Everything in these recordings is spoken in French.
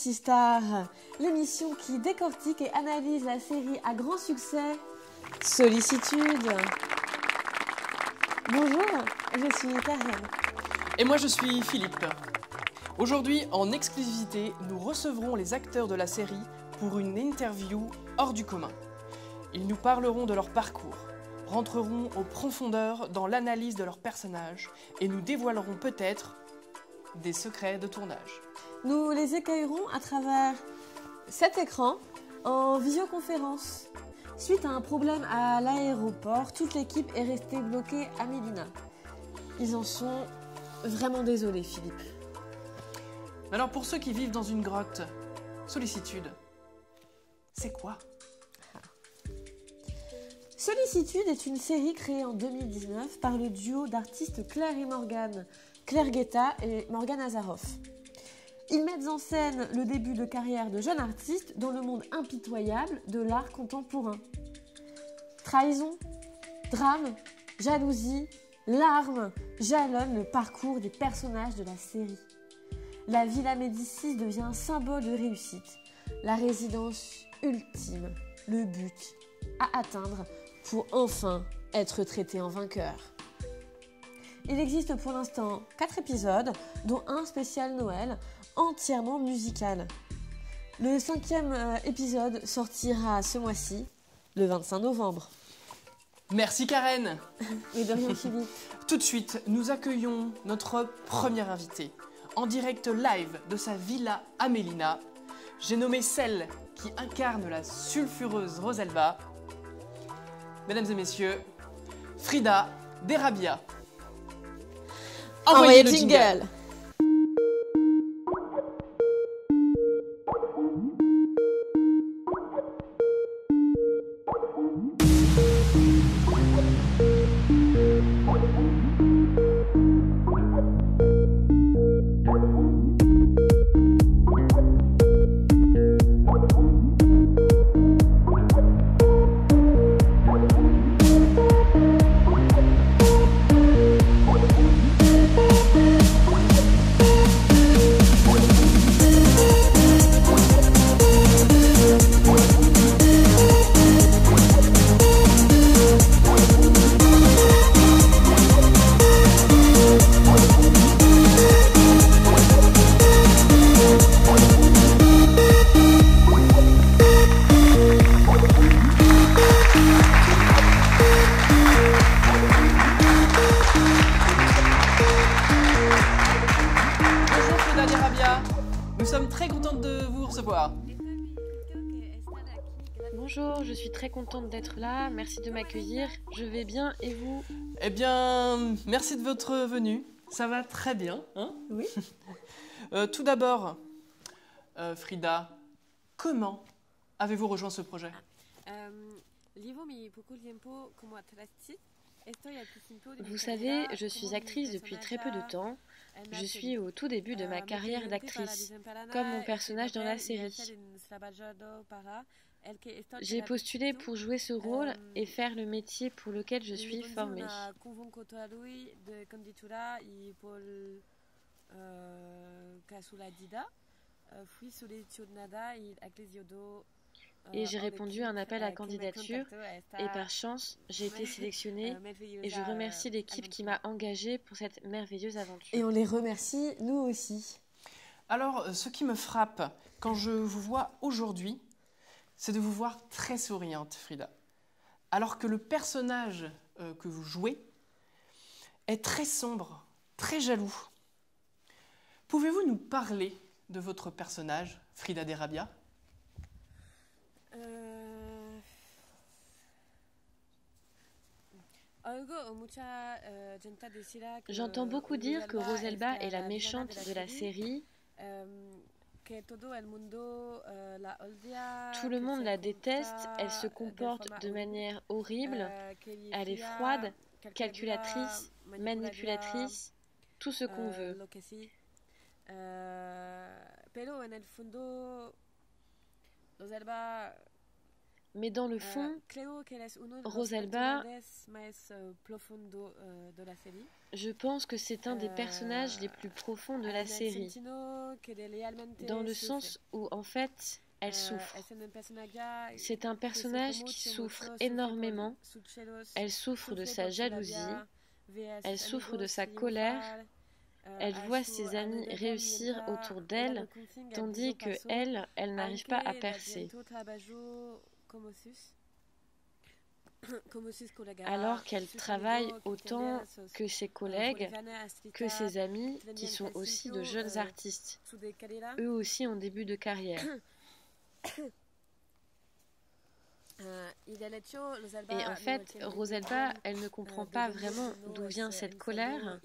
Fantasy Star, l'émission qui décortique et analyse la série à grand succès Sollicitude. Bonjour, je suis Karen. Et moi je suis Philippe. Aujourd'hui, en exclusivité, nous recevrons les acteurs de la série pour une interview hors du commun. Ils nous parleront de leur parcours, rentreront en profondeur dans l'analyse de leurs personnages et nous dévoileront peut-être des secrets de tournage. Nous les accueillerons à travers cet écran en visioconférence. Suite à un problème à l'aéroport, toute l'équipe est restée bloquée à Mélina. Ils en sont vraiment désolés, Philippe. Alors pour ceux qui vivent dans une grotte, Sollicitude, c'est quoi ? Sollicitude est une série créée en 2019 par le duo d'artistes Claire et Morgane, Claire Guetta et Morgane Azaroff. Ils mettent en scène le début de carrière de jeunes artistes dans le monde impitoyable de l'art contemporain. Trahison, drame, jalousie, larmes jalonnent le parcours des personnages de la série. La Villa Médicis devient un symbole de réussite, la résidence ultime, le but à atteindre pour enfin être traité en vainqueur. Il existe pour l'instant 4 épisodes, dont un spécial Noël, entièrement musical. Le 5e épisode sortira ce mois-ci, le 25 novembre. Merci Karen. Et de rien, Philippe. Tout de suite, nous accueillons notre première invitée, en direct live de sa villa à Mélina. J'ai nommé celle qui incarne la sulfureuse Roselba. Mesdames et messieurs, Frida Derabia. Envoyez le jingle. Bonjour, je suis très contente d'être là, merci de m'accueillir, je vais bien et vous ? Eh bien, merci de votre venue, ça va très bien, hein ? Oui. Tout d'abord, Frida, comment avez-vous rejoint ce projet ? Vous savez, je suis actrice depuis très peu de temps. Je suis au tout début de ma carrière d'actrice, comme mon personnage dans la série. J'ai postulé pour jouer ce rôle et faire le métier pour lequel je suis formée. Et j'ai répondu à un appel à candidature et par chance, j'ai été sélectionnée et je remercie l'équipe qui m'a engagée pour cette merveilleuse aventure. Et on les remercie, nous aussi. Alors, ce qui me frappe quand je vous vois aujourd'hui, c'est de vous voir très souriante, Frida. Alors que le personnage que vous jouez est très sombre, très jaloux. Pouvez-vous nous parler de votre personnage, Frida Derabia ? J'entends beaucoup dire que Roselba est la méchante de la série. Tout le monde la déteste, elle se comporte de manière horrible, elle est froide, calculatrice, manipulatrice, tout ce qu'on veut. Mais dans le fond, Rosalba, je pense que c'est un des personnages les plus profonds de la série, dans le sens où en fait, elle souffre. C'est un personnage qui souffre énormément. Elle souffre de sa jalousie, elle souffre de sa colère, elle voit ses amis réussir autour d'elle, tandis que elle n'arrive pas à percer. Alors qu'elle travaille autant que ses collègues, que ses amis, qui sont aussi de jeunes artistes, eux aussi en début de carrière. Et en fait, Rosalba, elle ne comprend pas vraiment d'où vient cette colère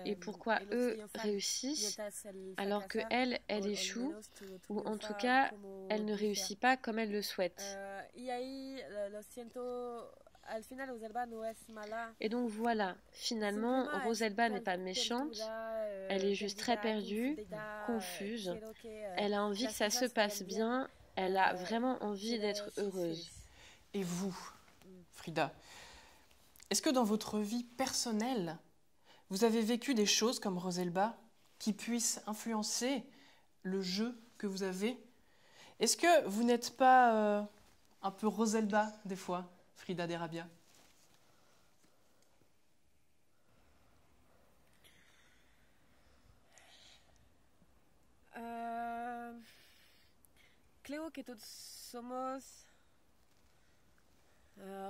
et pourquoi eux réussissent alors que elle échoue, ou en tout cas, elle ne réussit pas comme elle le souhaite. Et donc voilà, finalement, Rosalba n'est pas méchante, elle est juste très perdue, confuse, elle a envie que ça se passe bien, elle a vraiment envie d'être heureuse. Et vous, Frida, est-ce que dans votre vie personnelle, vous avez vécu des choses comme Rosalba qui puissent influencer le jeu que vous avez? Est-ce que vous n'êtes pas un peu Rosalba des fois, Frida Derabia? Creo que todos somos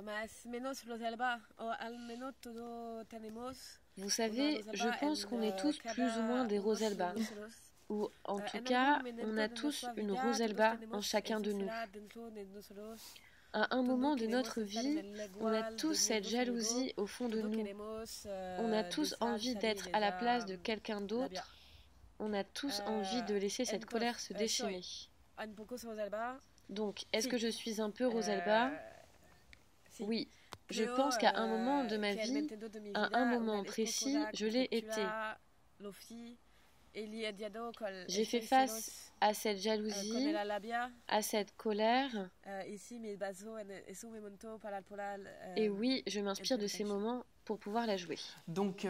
más menos Rosalba, o al menos todos tenemos. Vous savez, je pense qu'on est tous plus ou moins des Rosalba, ou en tout cas, on a tous une Rosalba en chacun de nous. À un moment de notre vie, on a tous cette jalousie au fond de nous. On a tous envie d'être à la place de quelqu'un d'autre. On a tous envie de laisser cette colère se déchaîner. Donc, est-ce que je suis un peu Rosalba? Oui, je pense qu'à un moment de ma vie, à un moment précis, je l'ai été. J'ai fait face à cette jalousie, à cette colère. Et oui, je m'inspire de ces moments pour pouvoir la jouer. Donc,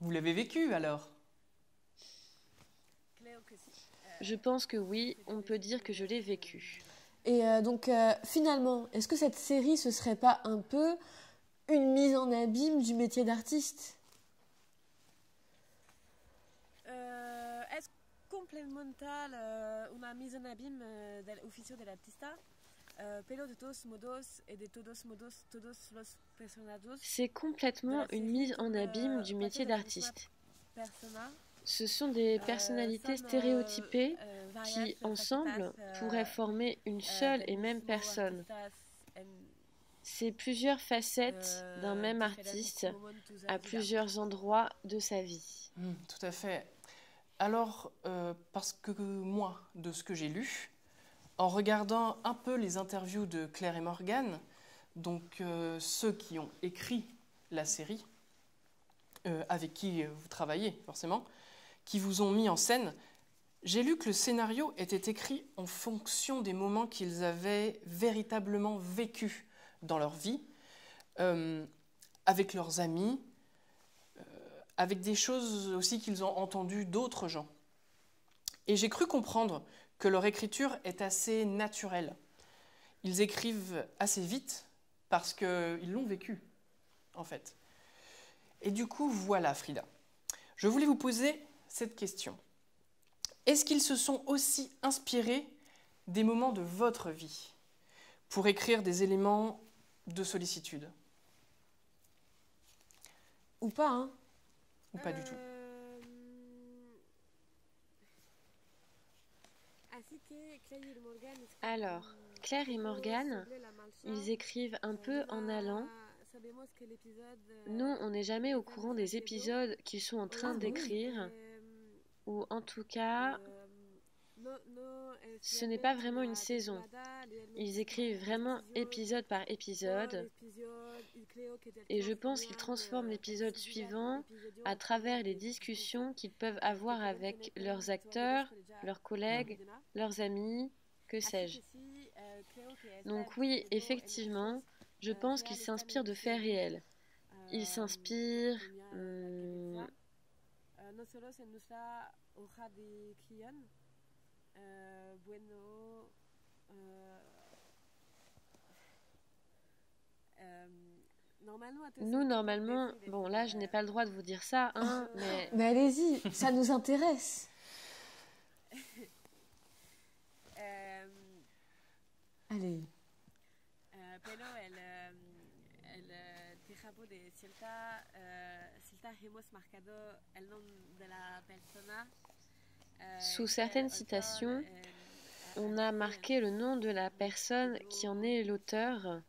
vous l'avez vécu alors? Je pense que oui, on peut dire que je l'ai vécu. Et donc, finalement, est-ce que cette série, ce serait pas un peu une mise en abîme du métier d'artiste? Es complementar una mise en abîme del oficio del artista, pero de todos modos et de todos modos todos los personajes. C'est complètement une mise en abîme du métier d'artiste. Ce sont des personnalités stéréotypées qui, ensemble, pourraient former une seule et même personne. C'est plusieurs facettes d'un même artiste à plusieurs endroits de sa vie. Tout à fait. Alors, parce que moi, de ce que j'ai lu, en regardant un peu les interviews de Claire et Morgan, donc ceux qui ont écrit la série, avec qui vous travaillez forcément, qui vous ont mis en scène, j'ai lu que le scénario était écrit en fonction des moments qu'ils avaient véritablement vécus dans leur vie, avec leurs amis, avec des choses aussi qu'ils ont entendues d'autres gens. Et j'ai cru comprendre que leur écriture est assez naturelle. Ils écrivent assez vite parce qu'ils l'ont vécu, en fait. Et du coup, voilà, Frida. Je voulais vous poser cette question. Est-ce qu'ils se sont aussi inspirés des moments de votre vie pour écrire des éléments de sollicitude? Ou pas, hein? Ou pas du tout? Alors, Claire et Morgan, ils écrivent un peu en allant. Nous, on n'est jamais au courant des épisodes qu'ils sont en train d'écrire, ou en tout cas, ce n'est pas vraiment une saison. Ils écrivent vraiment épisode par épisode, et je pense qu'ils transforment l'épisode suivant à travers les discussions qu'ils peuvent avoir avec leurs acteurs, leurs collègues, leurs amis, que sais-je. Donc oui, effectivement, je pense qu'il s'inspire de faits réels. Il s'inspire... no solo se nuestra hoja de guión, bueno, Nous, normalement, bon là je n'ai pas le droit de vous dire ça, hein, mais... Mais allez-y, ça nous intéresse. Allez. Pero el tejado de cierta hemos marcado el nombre de la persona. Sous certaines citations, on a marqué le nom de la personne qui en est l'auteur,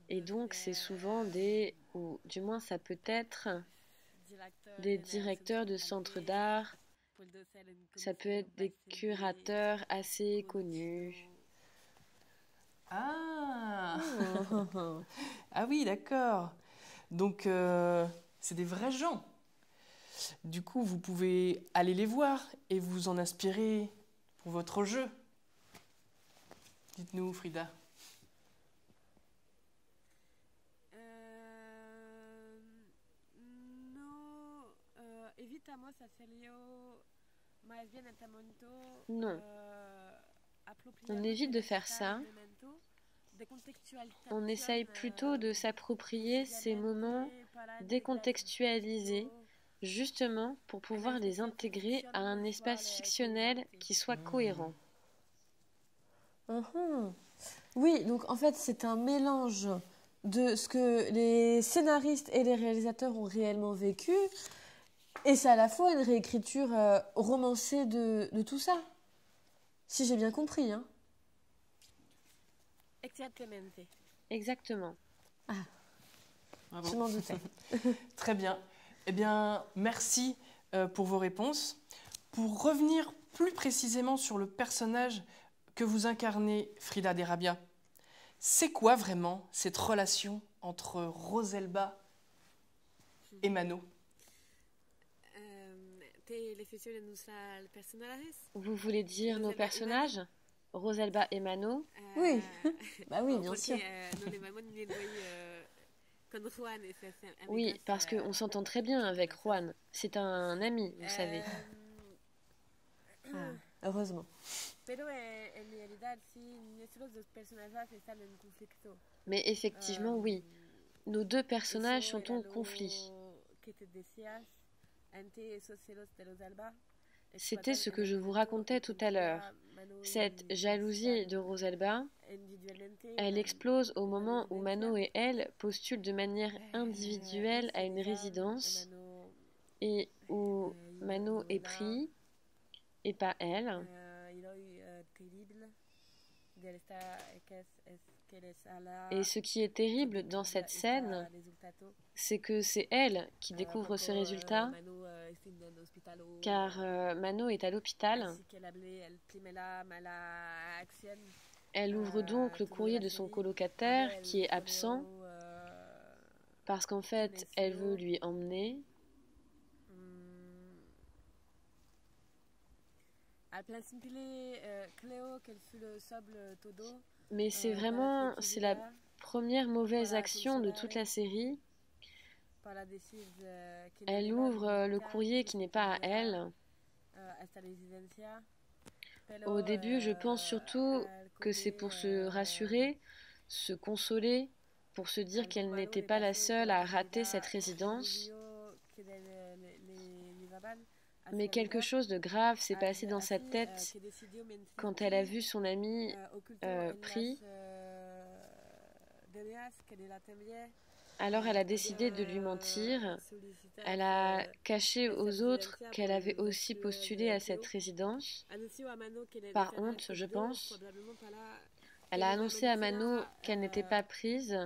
et donc c'est souvent des, ou du moins ça peut être, des directeurs de centres d'art, ça peut être des curateurs assez connus. Ah, ah oui, d'accord. Donc, c'est des vrais gens. Du coup, vous pouvez aller les voir et vous en inspirer pour votre jeu. Dites-nous, Frida. Non. On évite de faire ça. On essaye plutôt de s'approprier ces moments décontextualisés, justement pour pouvoir les intégrer à un espace fictionnel qui soit cohérent. Oui, donc en fait c'est un mélange de ce que les scénaristes et les réalisateurs ont réellement vécu, et c'est à la fois une réécriture romancée de tout ça, si j'ai bien compris, hein. Exactement. Ah, Bravo. je m'en doutais. Très bien. Eh bien, merci pour vos réponses. Pour revenir plus précisément sur le personnage que vous incarnez, Frida Derabia, c'est quoi vraiment cette relation entre Rosalba et Mano? Vous voulez dire nos personnages, Rosalba et Mano? Oui, bah oui, bien sûr. Oui, parce qu'on s'entend très bien avec Juan. C'est un ami, vous savez. Ah, heureusement. Mais effectivement, oui. Nos deux personnages sont en conflit. C'était ce que je vous racontais tout à l'heure. Cette jalousie de Rosalba, elle explose au moment où Mano et elle postulent de manière individuelle à une résidence et où Mano est pris et pas elle. Et ce qui est terrible dans cette scène, c'est que c'est elle qui découvre ce résultat, car Mano est à l'hôpital. Elle ouvre donc le courrier de son colocataire qui est absent, parce qu'en fait, elle veut lui emmener. Mais c'est vraiment, c'est la première mauvaise action de toute la série. Elle ouvre le courrier qui n'est pas à elle. Au début, je pense surtout que c'est pour se rassurer, se consoler, pour se dire qu'elle n'était pas la seule à rater cette résidence. Mais quelque chose de grave s'est passé dans sa tête quand elle a vu son ami pris. Alors elle a décidé de lui mentir. Elle a caché aux autres qu'elle avait aussi postulé à cette résidence. Par honte, je pense. Elle a annoncé à Mano qu'elle n'était pas prise,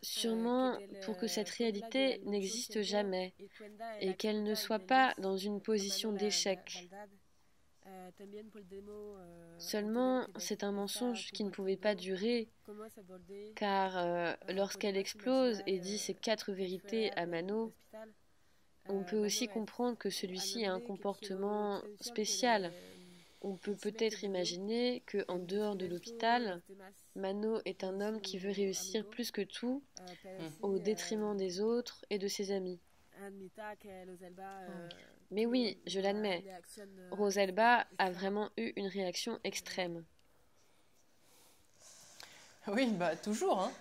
sûrement pour que cette réalité n'existe jamais et qu'elle ne soit pas dans une position d'échec. Seulement, c'est un mensonge qui ne pouvait pas durer, car lorsqu'elle explose et dit ces 4 vérités à Mano, on peut aussi comprendre que celui-ci a un comportement spécial, On peut peut-être imaginer que, en dehors de l'hôpital, Mano est un homme qui veut réussir plus que tout au détriment des autres et de ses amis. Mais oui, je l'admets, Rosalba a vraiment eu une réaction extrême. Oui, bah toujours, hein.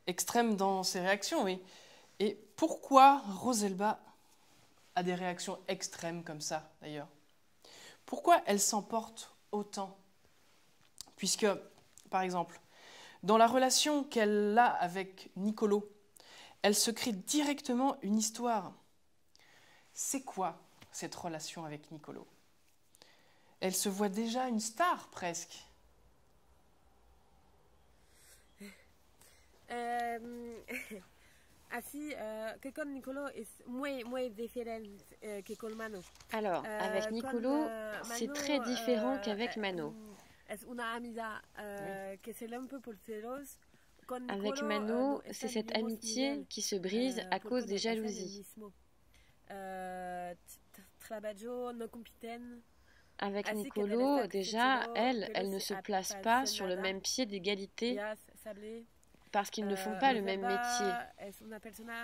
Extrême dans ses réactions, oui. Et pourquoi Rosalba a des réactions extrêmes comme ça, d'ailleurs? Pourquoi elle s'emporte autant? Puisque, par exemple, dans la relation qu'elle a avec Niccolò, elle se crée directement une histoire. C'est quoi cette relation avec Niccolò? Elle se voit déjà une star, presque. che con Niccolò è molto differente che con Mano. Alors, avec Niccolò, c'est très différent qu'avec Mano. Avec Mano, c'est cette amitié qui se brise à cause des jalousies. Avec Niccolò, déjà, elle ne se place pas sur le même pied d'égalité parce qu'ils ne font pas le même métier.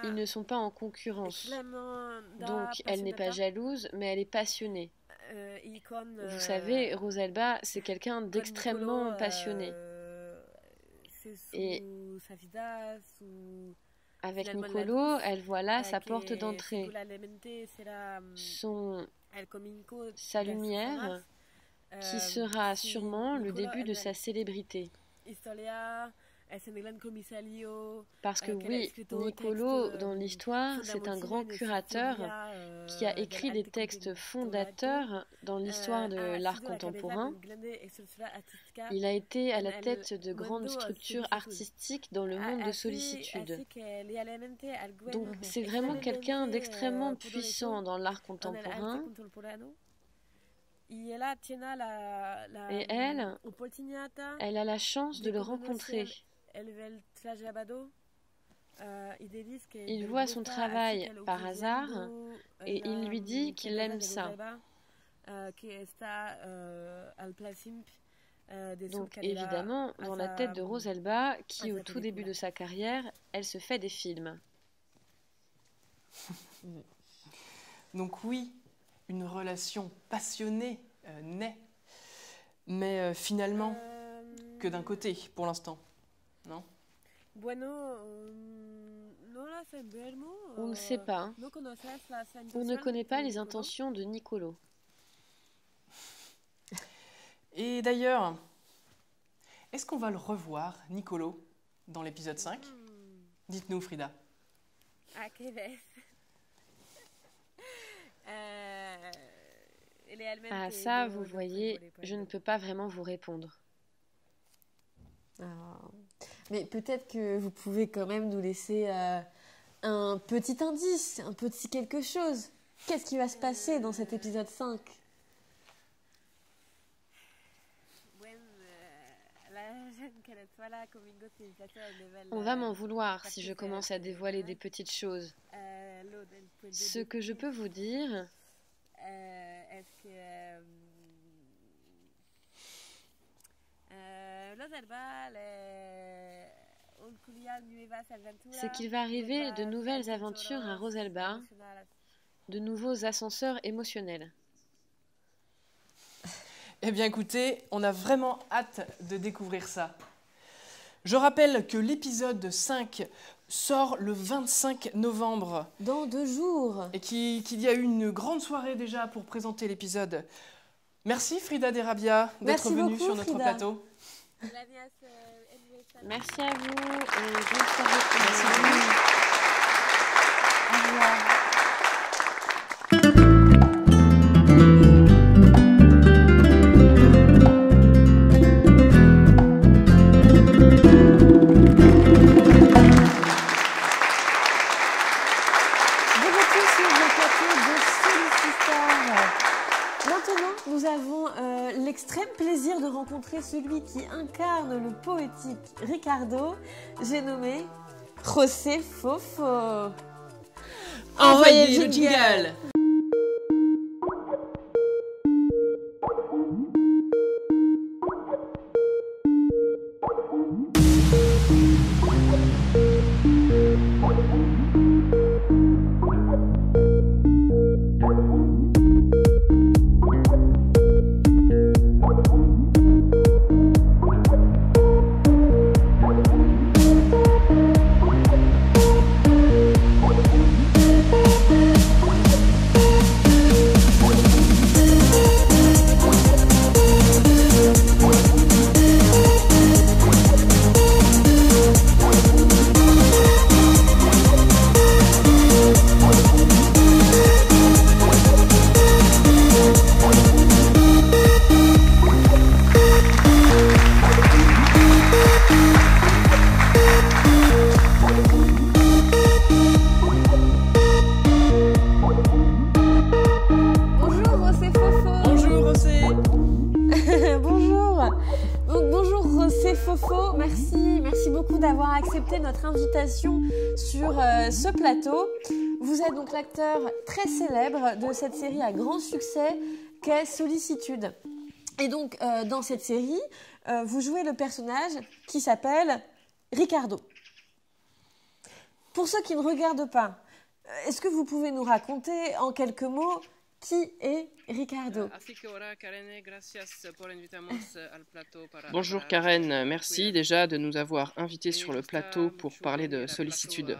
Ils ne sont pas en concurrence. Donc, elle n'est pas jalouse, mais elle est passionnée. Vous savez, Rosalba, c'est quelqu'un d'extrêmement passionné. Et avec Niccolò, elle voit là sa porte d'entrée, sa lumière, qui sera sûrement le début de sa célébrité. Parce que oui, Niccolò, dans l'histoire, c'est un grand curateur qui a écrit des textes fondateurs dans l'histoire de l'art contemporain. Il a été à la tête de grandes structures artistiques dans le monde de sollicitude. Donc c'est vraiment quelqu'un d'extrêmement puissant dans l'art contemporain. Et elle a la chance de le rencontrer. Il voit son travail par hasard et il lui dit qu'il aime ça. Donc évidemment, dans la tête de Rosalba, qui au tout début de sa carrière, elle se fait des films. Donc oui, une relation passionnée naît, mais finalement que d'un côté pour l'instant, non? On ne sait pas. On ne connaît pas les intentions de Niccolò. Et d'ailleurs, est-ce qu'on va le revoir, Niccolò, dans l'épisode 5? Dites-nous, Frida. Ah ça, vous voyez, je ne peux pas vraiment vous répondre. Mais peut-être que vous pouvez quand même nous laisser un petit indice, un petit quelque chose. Qu'est-ce qui va se passer dans cet épisode 5? On va m'en vouloir si je commence à dévoiler des petites choses. Ce que je peux vous dire, c'est qu'il va arriver de nouvelles aventures à Rosalba, de nouveaux ascenseurs émotionnels. Eh bien écoutez, on a vraiment hâte de découvrir ça. Je rappelle que l'épisode 5 sort le 25 novembre. Dans 2 jours. Et qu'il y a eu une grande soirée déjà pour présenter l'épisode. Merci Frida Derabia d'être venue sur notre plateau. Merci à vous et bonne soirée. Merci beaucoup. Au revoir. Nous avons l'extrême plaisir de rencontrer celui qui incarne le poétique Ricardo, j'ai nommé José Fofo. Envoyez le jingle. Bonjour, c'est Fofo. Merci beaucoup d'avoir accepté notre invitation sur ce plateau. Vous êtes donc l'acteur très célèbre de cette série à grand succès qu'est Sollicitude. Et donc, dans cette série, vous jouez le personnage qui s'appelle Ricardo. Pour ceux qui ne regardent pas, est-ce que vous pouvez nous raconter en quelques mots qui est Ricardo? Bonjour Karen, merci déjà de nous avoir invités sur le plateau pour parler de Sollicitude.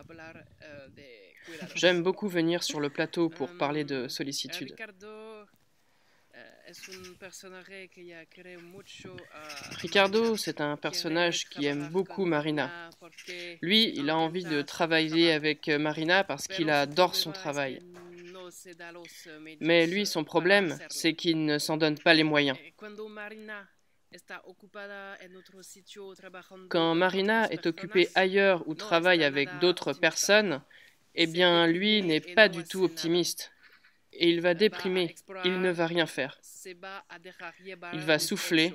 J'aime beaucoup venir sur le plateau pour parler de Sollicitude. Ricardo, c'est un personnage qui aime beaucoup Marina. Lui, il a envie de travailler avec Marina parce qu'il adore son travail. Mais lui, son problème, c'est qu'il ne s'en donne pas les moyens. Quand Marina est occupée ailleurs ou travaille avec d'autres personnes, eh bien, lui n'est pas du tout optimiste. Et il va déprimer, il ne va rien faire. Il va souffler,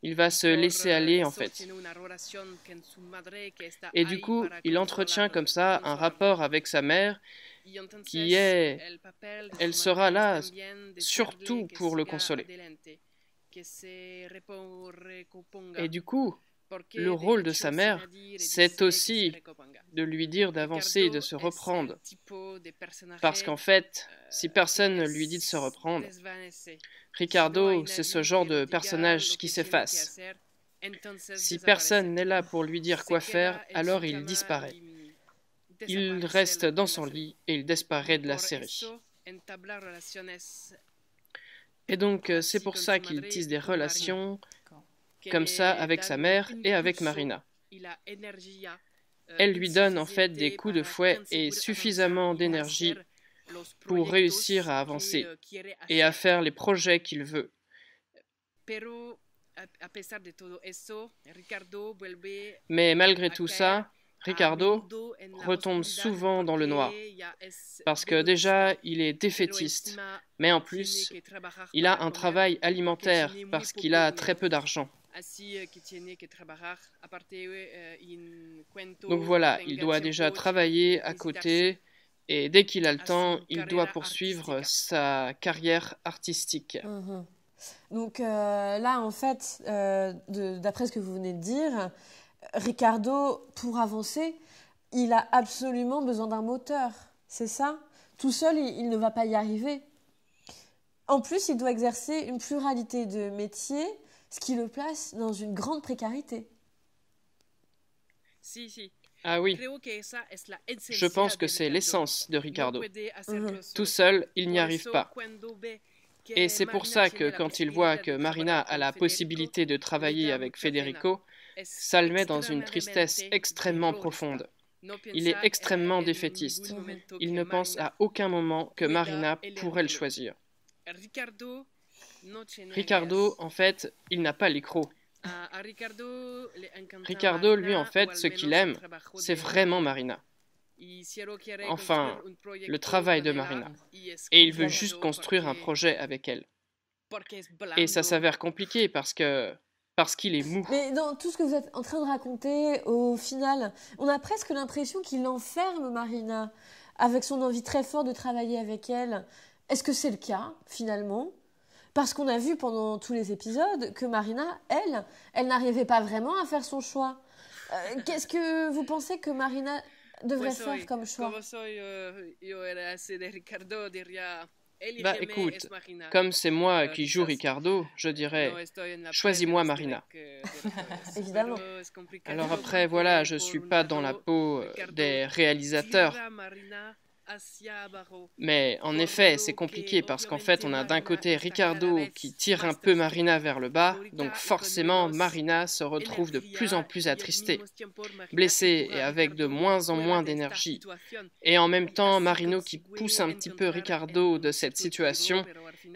il va se laisser aller en fait. Et du coup, il entretient comme ça un rapport avec sa mère elle sera là surtout pour le consoler. Et du coup, le rôle de sa mère, c'est aussi de lui dire d'avancer et de se reprendre. Parce qu'en fait, si personne ne lui dit de se reprendre, Ricardo, c'est ce genre de personnage qui s'efface. Si personne n'est là pour lui dire quoi faire, alors il disparaît. Il reste dans son lit et il disparaît de la série. Et donc, c'est pour ça qu'il tisse des relations comme ça avec sa mère et avec Marina. Elle lui donne en fait des coups de fouet et suffisamment d'énergie pour réussir à avancer et à faire les projets qu'il veut. Mais malgré tout ça, Ricardo retombe souvent dans le noir, parce que déjà, il est défaitiste, mais en plus, il a un travail alimentaire, parce qu'il a très peu d'argent. Donc voilà, il doit déjà travailler à côté, et dès qu'il a le temps, il doit poursuivre sa carrière artistique. Donc là, en fait, d'après ce que vous venez de dire, Ricardo, pour avancer, il a absolument besoin d'un moteur, c'est ça? Tout seul, il ne va pas y arriver. En plus, il doit exercer une pluralité de métiers, ce qui le place dans une grande précarité. Ah oui, je pense que c'est l'essence de Ricardo. Tout seul, il n'y arrive pas. Et c'est pour ça que quand il voit que Marina a la possibilité de travailler avec Federico, ça le met dans une tristesse extrêmement profonde. Il est extrêmement défaitiste. Il ne pense à aucun moment que Marina pourrait le choisir. Ricardo, en fait, il n'a pas les crocs. Ricardo, lui, en fait, ce qu'il aime, c'est vraiment Marina. Enfin, le travail de Marina. Et il veut juste construire un projet avec elle. Et ça s'avère compliqué parce qu'il est mou. Mais dans tout ce que vous êtes en train de raconter, au final, on a presque l'impression qu'il enferme Marina avec son envie très forte de travailler avec elle. Est-ce que c'est le cas, finalement? Parce qu'on a vu pendant tous les épisodes que Marina, elle n'arrivait pas vraiment à faire son choix. Qu'est-ce que vous pensez que Marina devrait faire comme choix? Bah écoute, comme c'est moi qui joue Ricardo, je dirais, choisis-moi Marina. Évidemment. Alors après, voilà, je suis pas dans la peau des réalisateurs. Mais en effet, c'est compliqué parce qu'en fait, on a d'un côté Ricardo qui tire un peu Marina vers le bas, donc forcément, Marina se retrouve de plus en plus attristée, blessée et avec de moins en moins d'énergie. Et en même temps, Marino qui pousse un petit peu Ricardo de cette situation,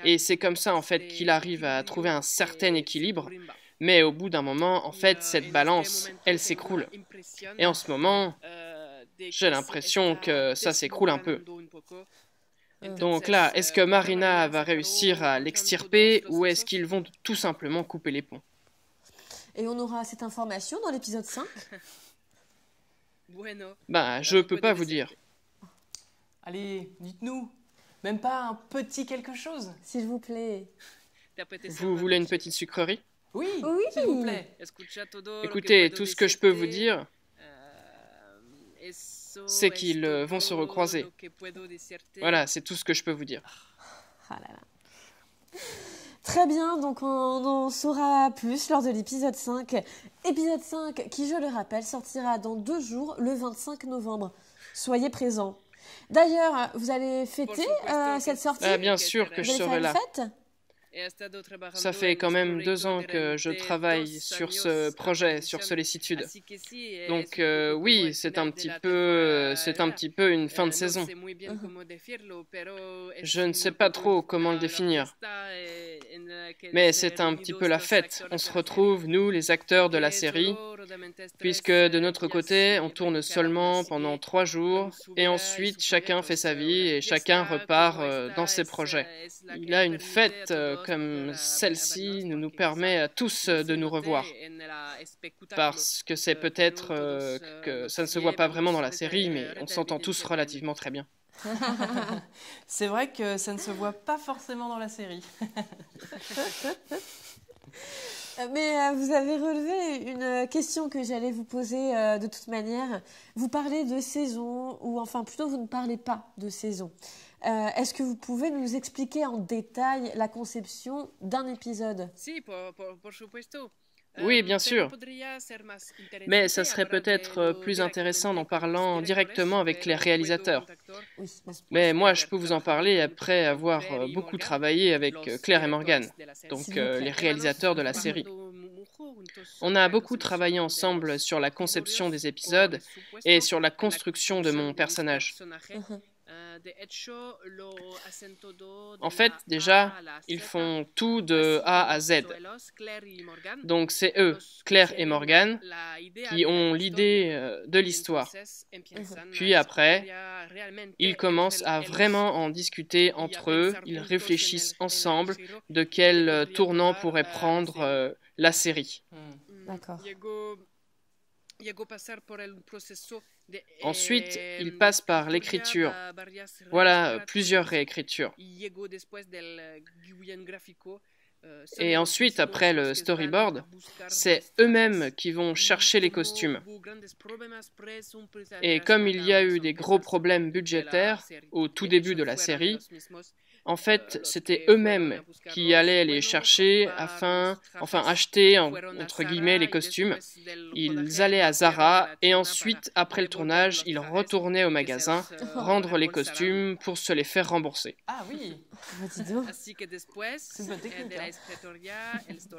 et c'est comme ça en fait qu'il arrive à trouver un certain équilibre. Mais au bout d'un moment, en fait, cette balance, elle s'écroule. Et en ce moment, j'ai l'impression que ça s'écroule un peu. Donc là, est-ce que Marina va réussir à l'extirper ou est-ce qu'ils vont tout simplement couper les ponts? Et on aura cette information dans l'épisode 5. Bah, je peux pas vous dire. Allez, dites-nous. Même pas un petit quelque chose? S'il vous plaît. Vous voulez une petite sucrerie? Oui, Oui. s'il vous plaît. Écoutez, tout ce que je peux vous dire, c'est qu'ils vont se recroiser. Voilà, c'est tout ce que je peux vous dire. Ah là là. Très bien, donc on en saura plus lors de l'épisode 5. Épisode 5 qui, je le rappelle, sortira dans 2 jours, le 25 novembre. Soyez présents. D'ailleurs, vous allez fêter cette sortie? Ah, bien sûr que je Vous allez serai faire là. une fête? Ça fait quand même 2 ans que je travaille sur ce projet, sur Sollicitude. Donc oui, c'est un petit peu une fin de saison. Je ne sais pas trop comment le définir. Mais c'est un petit peu la fête. On se retrouve, nous, les acteurs de la série, puisque de notre côté, on tourne seulement pendant 3 jours, et ensuite chacun fait sa vie et chacun repart dans ses projets. Il a une fête comme celle-ci nous permet à tous de nous revoir. Parce que c'est peut-être que ça ne se voit pas vraiment dans la série, mais on s'entend tous relativement très bien. C'est vrai que ça ne se voit pas forcément dans la série. Mais vous avez relevé une question que j'allais vous poser de toute manière. Vous parlez de saison, ou enfin plutôt vous ne parlez pas de saison. Est-ce que vous pouvez nous expliquer en détail la conception d'un épisode? Oui, bien sûr. Mais ça serait peut-être plus intéressant d'en parlant directement avec les réalisateurs. Oui, bon. Mais moi, je peux vous en parler après avoir beaucoup travaillé avec Claire et Morgan, donc S'il vous plaît. les réalisateurs de la série. On a beaucoup travaillé ensemble sur la conception des épisodes et sur la construction de mon personnage. En fait, déjà, ils font tout de A à Z. Donc c'est eux, Claire et Morgan, qui ont l'idée de l'histoire. Puis après, ils commencent à vraiment en discuter entre eux, ils réfléchissent ensemble de quel tournant pourrait prendre la série. D'accord. Ensuite, ils passent par l'écriture. Voilà, plusieurs réécritures. Et ensuite, après le storyboard, c'est eux-mêmes qui vont chercher les costumes. Et comme il y a eu des gros problèmes budgétaires au tout début de la série, en fait, c'était eux-mêmes qui allaient les chercher acheter, entre guillemets, les costumes. Ils allaient à Zara et ensuite, après le tournage, ils retournaient au magasin, rendre les costumes pour se les faire rembourser. Ah oui, Bah, dis donc. c'est une bonne technique. Hein.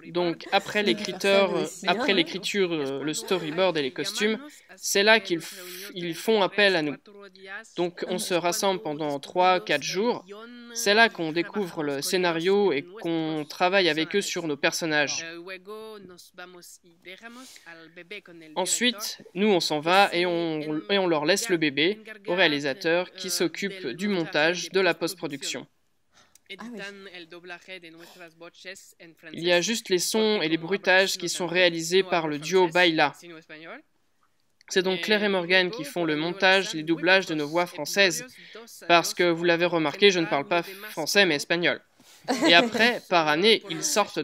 Donc, après Ça aussi, l'écriture, le storyboard et les costumes, c'est là qu'ils font appel à nous. Donc, on se rassemble pendant 3-4 jours. C'est là qu'on découvre le scénario et qu'on travaille avec eux sur nos personnages. Ensuite, nous, on s'en va et on leur laisse le bébé au réalisateur qui s'occupe du montage, de la post-production. Ah oui. Il y a juste les sons et les bruitages qui sont réalisés par le duo Baila. C'est donc Claire et Morgan qui font le montage, les doublages de nos voix françaises, parce que vous l'avez remarqué, je ne parle pas français mais espagnol. Et après, par année, ils sortent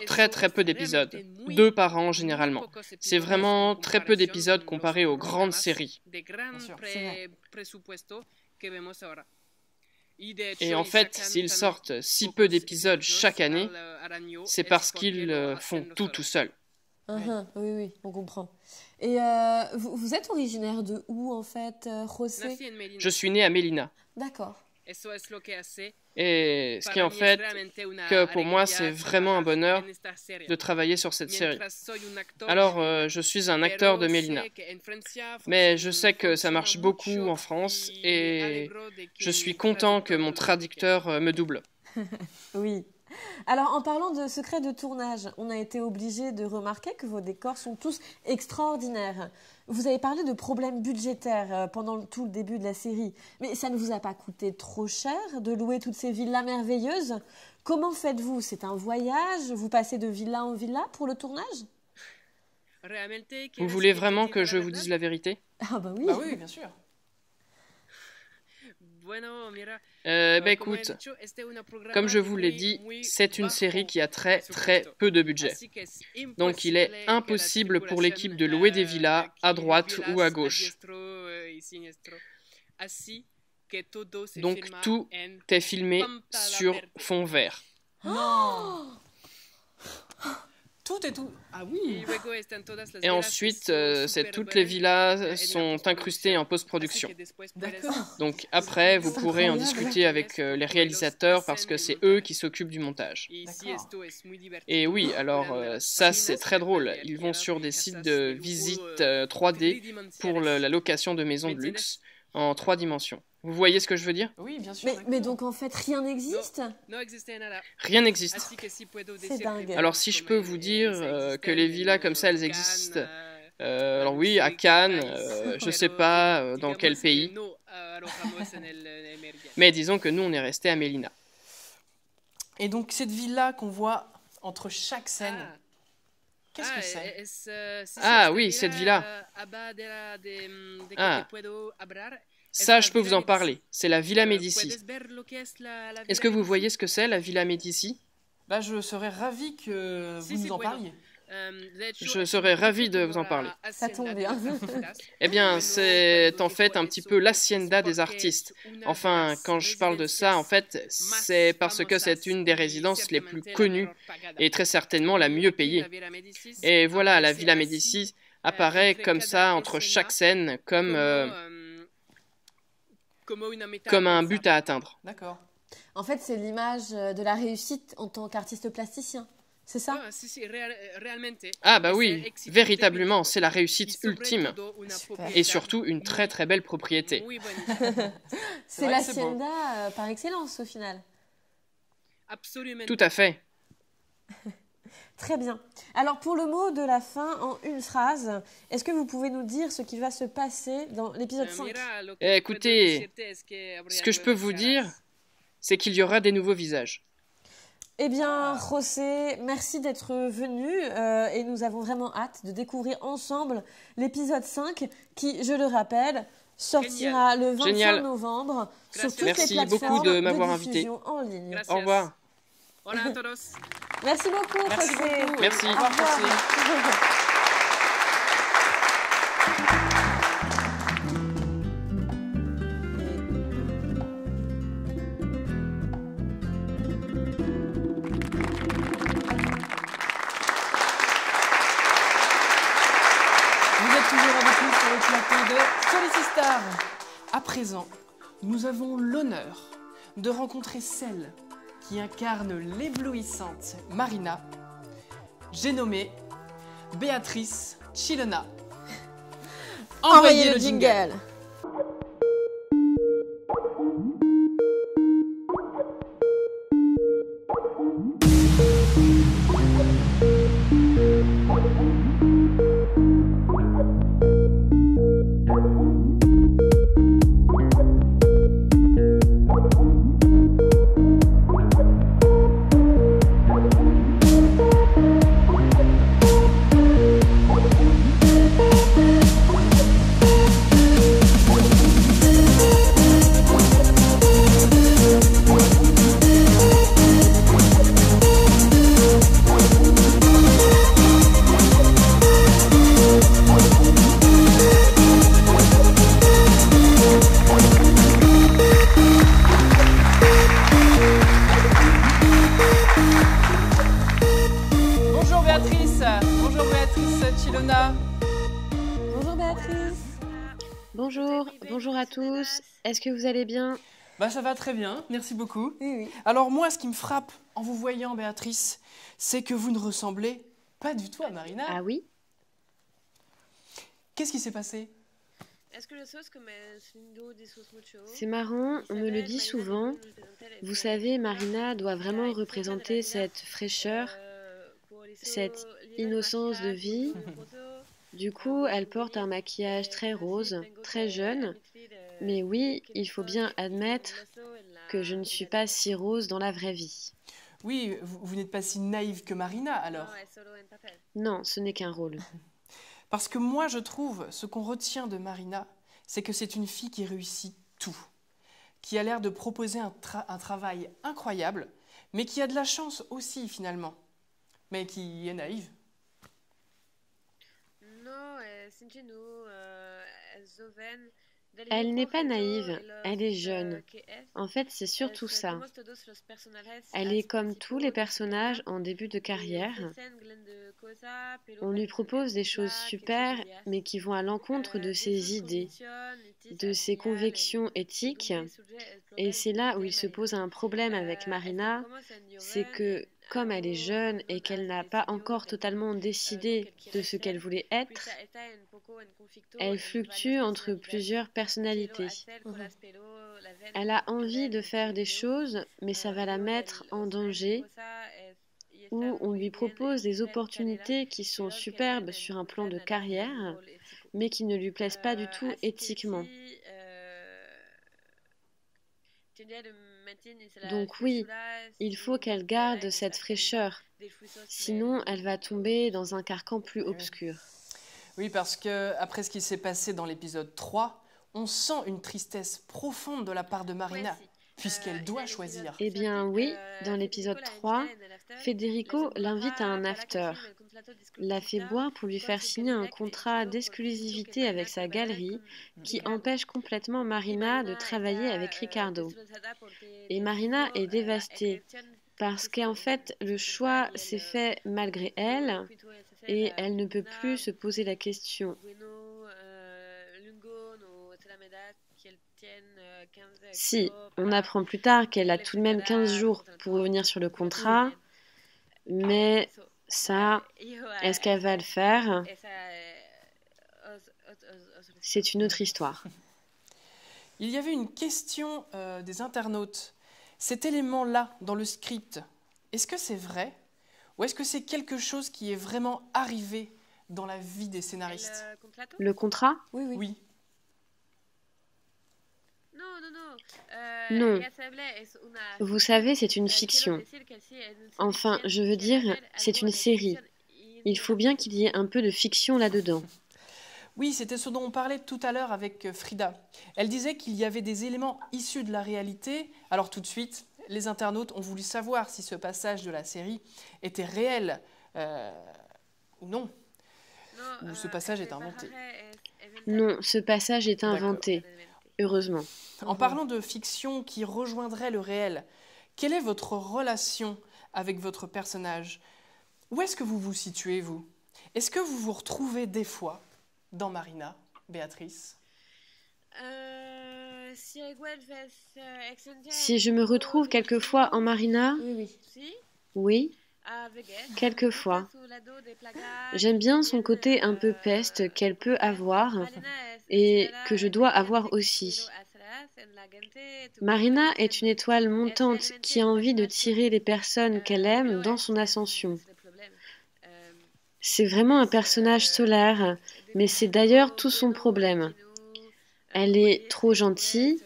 très très peu d'épisodes, 2 par an généralement. C'est vraiment très peu d'épisodes comparé aux grandes séries. Et en fait, s'ils sortent si peu d'épisodes chaque année, c'est parce qu'ils font tout seuls. Oui, oui, on comprend. Et vous êtes originaire de où, en fait, José? Je suis né à Mélina. D'accord. Et ce qui en fait que pour moi, c'est vraiment un bonheur de travailler sur cette série. Alors, je suis un acteur de Mélina. Mais je sais que ça marche beaucoup en France et je suis content que mon traducteur me double. Oui. Alors, en parlant de secrets de tournage, on a été obligé de remarquer que vos décors sont tous extraordinaires. Vous avez parlé de problèmes budgétaires pendant tout le début de la série, mais ça ne vous a pas coûté trop cher de louer toutes ces villas merveilleuses? Comment faites-vous? C'est un voyage? Vous passez de villa en villa pour le tournage? Vous voulez vraiment que je vous dise la vérité? Ah bah oui. Bah oui, bien sûr. Écoute, comme je vous l'ai dit, c'est une série qui a très peu de budget. Donc il est impossible pour l'équipe de louer des villas à droite ou à gauche. Donc tout est filmé sur fond vert. Non. Tout est tout. Ah oui. Et ensuite, toutes les villas sont incrustées en post-production. D'accord. Donc après, vous pourrez en discuter avec les réalisateurs parce que c'est eux qui s'occupent du montage. D'accord. Et oui, alors ça c'est très drôle. Ils vont sur des sites de visite 3D pour la location de maisons de luxe en 3 dimensions. Vous voyez ce que je veux dire? Oui, bien sûr. Mais donc en fait, rien n'existe? Rien n'existe. C'est dingue. Alors si je peux vous dire que les villas comme ça, elles existent, alors oui, à Cannes, je sais pas dans quel pays, mais disons que nous on est resté à Mélina. Et donc cette villa qu'on voit entre chaque scène, qu'est-ce que c'est? Ah oui, cette villa. Ah. Ça, je peux vous en parler. C'est la Villa Médicis. Est-ce que vous voyez ce que c'est, la Villa Médicis? Bah, je serais ravi que vous nous en parliez. Je serais ravi de vous en parler. Ça tombe bien. Eh bien, c'est en fait un petit peu l'hacienda des artistes. Enfin, quand je parle de ça, en fait, c'est parce que c'est une des résidences les plus connues et très certainement la mieux payée. Et voilà, la Villa Médicis apparaît comme ça entre chaque scène, comme un but à atteindre. D'accord. En fait, c'est l'image de la réussite en tant qu'artiste plasticien. C'est ça? Ah bah oui, véritablement, c'est la réussite ultime. Super. Et surtout, une très belle propriété. C'est l'hacienda par excellence au final. Tout à fait. Très bien. Alors pour le mot de la fin, en une phrase, est-ce que vous pouvez nous dire ce qui va se passer dans l'épisode 5? Écoutez, ce que je peux vous dire, c'est qu'il y aura des nouveaux visages. Eh bien, José, merci d'être venu et nous avons vraiment hâte de découvrir ensemble l'épisode 5 qui, je le rappelle, sortira le 25 novembre sur toutes les plateformes beaucoup de m'avoir invité. diffusion en ligne. Au revoir. Merci beaucoup, José. Merci. Au revoir. À présent, nous avons l'honneur de rencontrer celle qui incarne l'éblouissante Marina. J'ai nommé Béatrice Chilena. Envoyez le jingle. Bonjour à tous. Est-ce que vous allez bien? Bah ça va très bien, merci beaucoup. Oui. Alors moi, ce qui me frappe en vous voyant, Béatrice, c'est que vous ne ressemblez pas du tout à Marina. Ah oui? Qu'est-ce qui s'est passé? C'est marrant, on me le dit souvent. Vous savez, Marina doit vraiment représenter cette fraîcheur, cette innocence de vie. Du coup, elle porte un maquillage très rose, très jeune. Mais oui, il faut bien admettre que je ne suis pas si rose dans la vraie vie. Oui, vous n'êtes pas si naïve que Marina, alors. Non, ce n'est qu'un rôle. Parce que moi, je trouve, ce qu'on retient de Marina, c'est que c'est une fille qui réussit tout, qui a l'air de proposer un travail incroyable, mais qui a de la chance aussi, finalement, mais qui est naïve. Elle n'est pas naïve, elle est jeune. En fait, c'est surtout ça. Elle est comme tous les personnages en début de carrière. On lui propose des choses super, mais qui vont à l'encontre de ses idées, de ses convictions éthiques. Et c'est là où il se pose un problème avec Marina, c'est que comme elle est jeune et qu'elle n'a pas encore totalement décidé de ce qu'elle voulait être, elle fluctue entre plusieurs personnalités. Elle a envie de faire des choses, mais ça va la mettre en danger, où on lui propose des opportunités qui sont superbes sur un plan de carrière, mais qui ne lui plaisent pas du tout éthiquement. Donc oui, il faut qu'elle garde cette fraîcheur, sinon elle va tomber dans un carcan plus obscur. Oui, parce que après ce qui s'est passé dans l'épisode 3, on sent une tristesse profonde de la part de Marina, puisqu'elle doit choisir. Eh bien oui, dans l'épisode 3, Federico l'invite à un after, la fait boire pour lui faire signer un contrat d'exclusivité avec sa galerie qui empêche complètement Marina de travailler avec Ricardo. Et Marina est dévastée parce qu'en fait le choix s'est fait malgré elle et elle ne peut plus se poser la question. Si, on apprend plus tard qu'elle a tout de même 15 jours pour revenir sur le contrat, mais ça, est-ce qu'elle va le faire? C'est une autre histoire. Il y avait une question des internautes. Cet élément-là dans le script, est-ce que c'est vrai ou est-ce que c'est quelque chose qui est vraiment arrivé dans la vie des scénaristes? Le contrat? Oui. Non. Vous savez, c'est une fiction. Enfin, je veux dire, c'est une série. Il faut bien qu'il y ait un peu de fiction là-dedans. Oui, c'était ce dont on parlait tout à l'heure avec Frida. Elle disait qu'il y avait des éléments issus de la réalité. Alors tout de suite, les internautes ont voulu savoir si ce passage de la série était réel ou non. Ou ce passage est inventé. Non, ce passage est inventé. Heureusement. En parlant de fiction qui rejoindrait le réel, quelle est votre relation avec votre personnage? Où est-ce que vous vous situez, vous? Est-ce que vous vous retrouvez des fois dans Marina, Béatrice? Si je me retrouve quelquefois en Marina? Oui, quelquefois. J'aime bien son côté un peu peste qu'elle peut avoir et que je dois avoir aussi. Marina est une étoile montante qui a envie de tirer les personnes qu'elle aime dans son ascension. C'est vraiment un personnage solaire, mais c'est d'ailleurs tout son problème. Elle est trop gentille,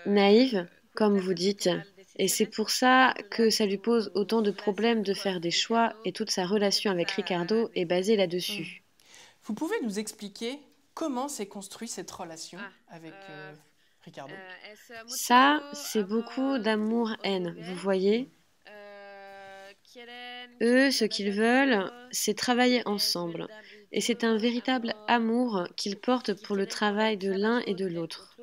naïve, comme vous dites, et c'est pour ça que ça lui pose autant de problèmes de faire des choix et toute sa relation avec Ricardo est basée là-dessus. Vous pouvez nous expliquer comment s'est construite cette relation avec Ricardo? Ça, c'est beaucoup d'amour-haine, vous voyez? Eux, ce qu'ils veulent, c'est travailler ensemble. Et c'est un véritable amour qu'ils portent pour le travail de l'un et de l'autre.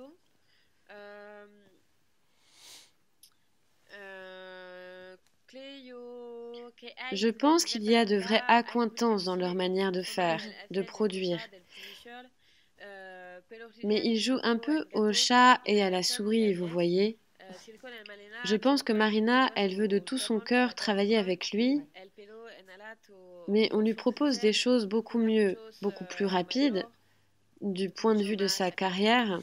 Je pense qu'il y a de vraies accointances dans leur manière de faire, de produire. Mais ils jouent un peu au chat et à la souris, vous voyez. Je pense que Marina, elle veut de tout son cœur travailler avec lui, mais on lui propose des choses beaucoup mieux, beaucoup plus rapides, du point de vue de sa carrière,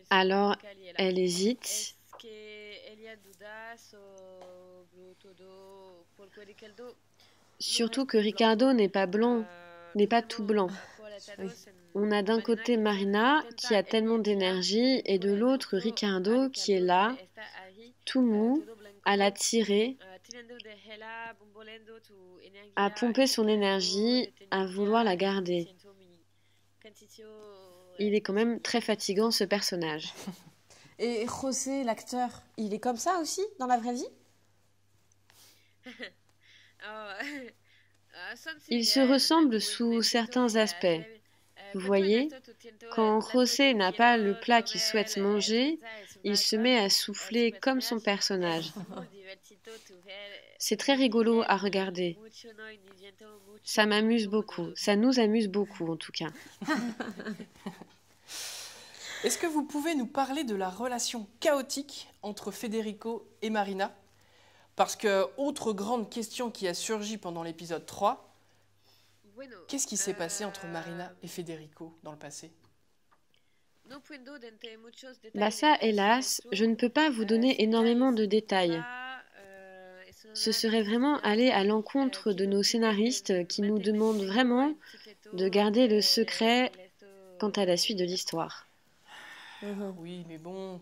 alors elle hésite. Surtout que Ricardo n'est pas blanc, n'est pas tout blanc. Oui. On a d'un côté Marina qui a tellement d'énergie et de l'autre Ricardo qui est là, tout mou, à la tirer, à pomper son énergie, à vouloir la garder. Il est quand même très fatigant ce personnage. Et José, l'acteur, il est comme ça aussi dans la vraie vie? Ils se ressemblent sous certains aspects. Vous voyez, quand José n'a pas le plat qu'il souhaite manger, il se met à souffler comme son personnage. C'est très rigolo à regarder. Ça m'amuse beaucoup. Ça nous amuse beaucoup, en tout cas. Est-ce que vous pouvez nous parler de la relation chaotique entre Federico et Marina? Parce que, autre grande question qui a surgi pendant l'épisode 3, qu'est-ce qui s'est passé entre Marina et Federico dans le passé? Bah ça, hélas, je ne peux pas vous donner énormément de détails. Ce serait vraiment aller à l'encontre de nos scénaristes qui nous demandent vraiment de garder le secret quant à la suite de l'histoire. Oui, mais bon,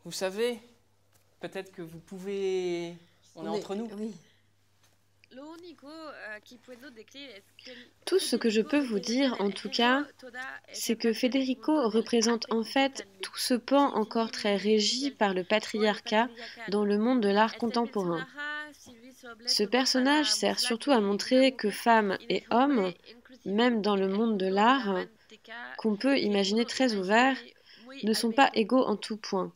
vous savez, peut-être que vous pouvez... On est entre nous. Oui. Tout ce que je peux vous dire, en tout cas, c'est que Federico représente en fait tout ce pan encore très régi par le patriarcat dans le monde de l'art contemporain. Ce personnage sert surtout à montrer que femmes et hommes, même dans le monde de l'art, qu'on peut imaginer très ouvert, ne sont pas égaux en tout point.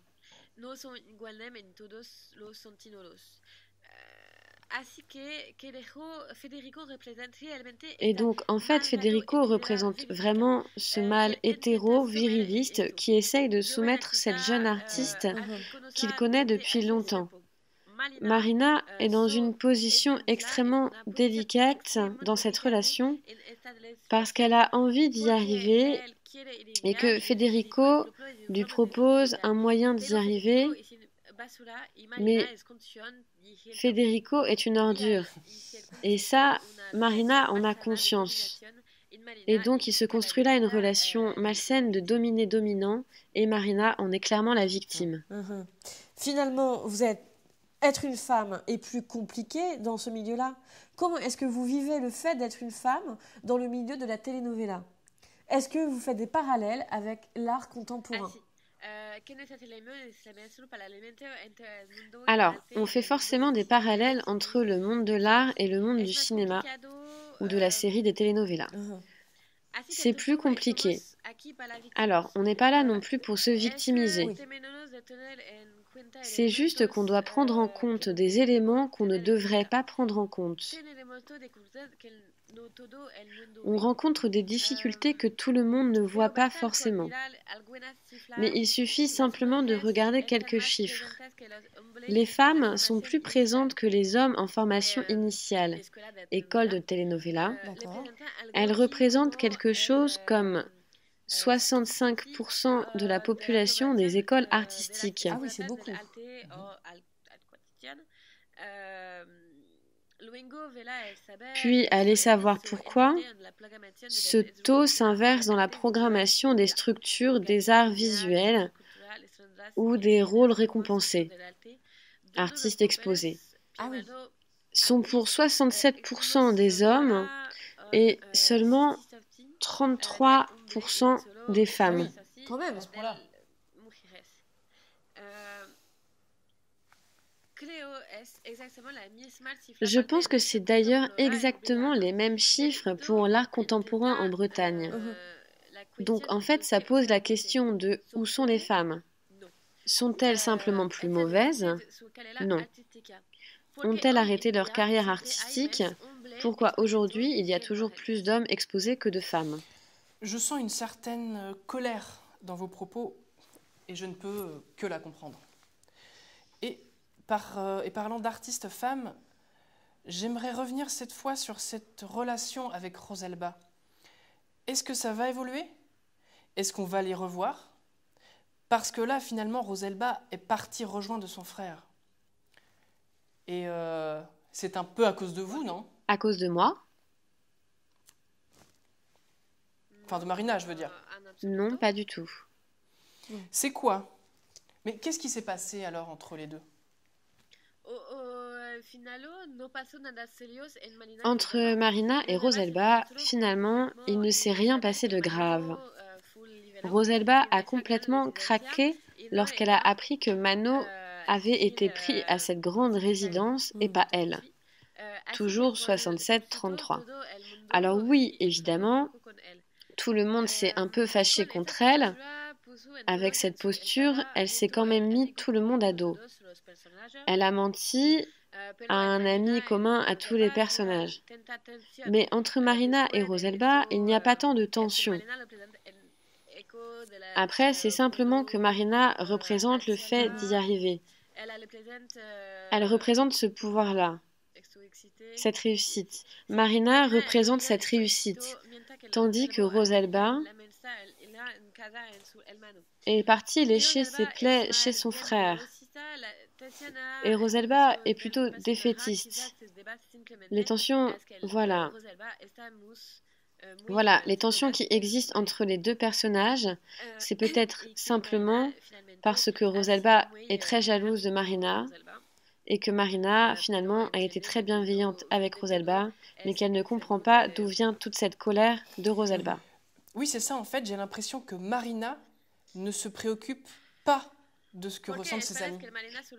Et donc, en fait, Federico représente vraiment ce mâle hétéro-viriliste qui essaye de soumettre cette jeune artiste qu'il connaît depuis longtemps. Marina est dans une position extrêmement délicate dans cette relation parce qu'elle a envie d'y arriver et que Federico lui propose un moyen d'y arriver, mais Federico est une ordure. Et ça, Marina en a conscience. Et donc il se construit là une relation malsaine de dominé-dominant et Marina en est clairement la victime. Finalement, être une femme est plus compliqué dans ce milieu-là. Comment est-ce que vous vivez le fait d'être une femme dans le milieu de la telenovela? Est-ce que vous faites des parallèles avec l'art contemporain? Alors, on fait forcément des parallèles entre le monde de l'art et le monde du cinéma ou de la série des telenovelas. C'est plus compliqué. Alors, on n'est pas là non plus pour se victimiser. C'est juste qu'on doit prendre en compte des éléments qu'on ne devrait pas prendre en compte. On rencontre des difficultés que tout le monde ne voit pas forcément. Mais il suffit simplement de regarder quelques chiffres. Les femmes sont plus présentes que les hommes en formation initiale, école de telenovela. Elles représentent quelque chose comme 65% de la population des écoles artistiques. Ah oui, c'est beaucoup. Puis, allez savoir pourquoi, ce taux s'inverse dans la programmation des structures des arts visuels ou des rôles récompensés, artistes exposés. Sont pour 67% des hommes et seulement 33% des femmes. Quand même, à ce point-là. Je pense que c'est d'ailleurs exactement les mêmes chiffres pour l'art contemporain en Bretagne. Donc en fait, ça pose la question de où sont les femmes? Sont-elles simplement plus mauvaises? Non. Ont-elles arrêté leur carrière artistique? Pourquoi aujourd'hui il y a toujours plus d'hommes exposés que de femmes? Je sens une certaine colère dans vos propos et je ne peux que la comprendre. Et parlant d'artistes femmes, j'aimerais revenir cette fois sur cette relation avec Rosalba. Est-ce que ça va évoluer? Est-ce qu'on va les revoir? Parce que là, finalement, Roselba est partie rejoindre son frère. Et c'est un peu à cause de vous, non? À cause de moi? Enfin, de Marina, je veux dire. Non, pas du tout. C'est quoi? Mais qu'est-ce qui s'est passé alors entre les deux? Entre Marina et Roselba, finalement, il ne s'est rien passé de grave. Roselba a complètement craqué lorsqu'elle a appris que Mano avait été pris à cette grande résidence et pas elle. Toujours 67-33. Alors oui, évidemment, tout le monde s'est un peu fâché contre elle. Avec cette posture, elle s'est quand même mis tout le monde à dos. Elle a menti à un ami commun à tous les personnages. Mais entre Marina et Roselba, il n'y a pas tant de tension. Après, c'est simplement que Marina représente le fait d'y arriver. Elle représente ce pouvoir-là, cette réussite. Marina représente cette réussite, tandis que Roselba est partie lécher ses plaies chez son frère. Et Roselba est plutôt défaitiste. Les tensions, voilà, les tensions qui existent entre les deux personnages, c'est peut-être simplement parce que Roselba est très jalouse de Marina et que Marina, finalement, a été très bienveillante avec Roselba, mais qu'elle ne comprend pas d'où vient toute cette colère de Roselba. Oui, c'est ça, en fait, j'ai l'impression que Marina ne se préoccupe pas de ce que ressentent ses amis.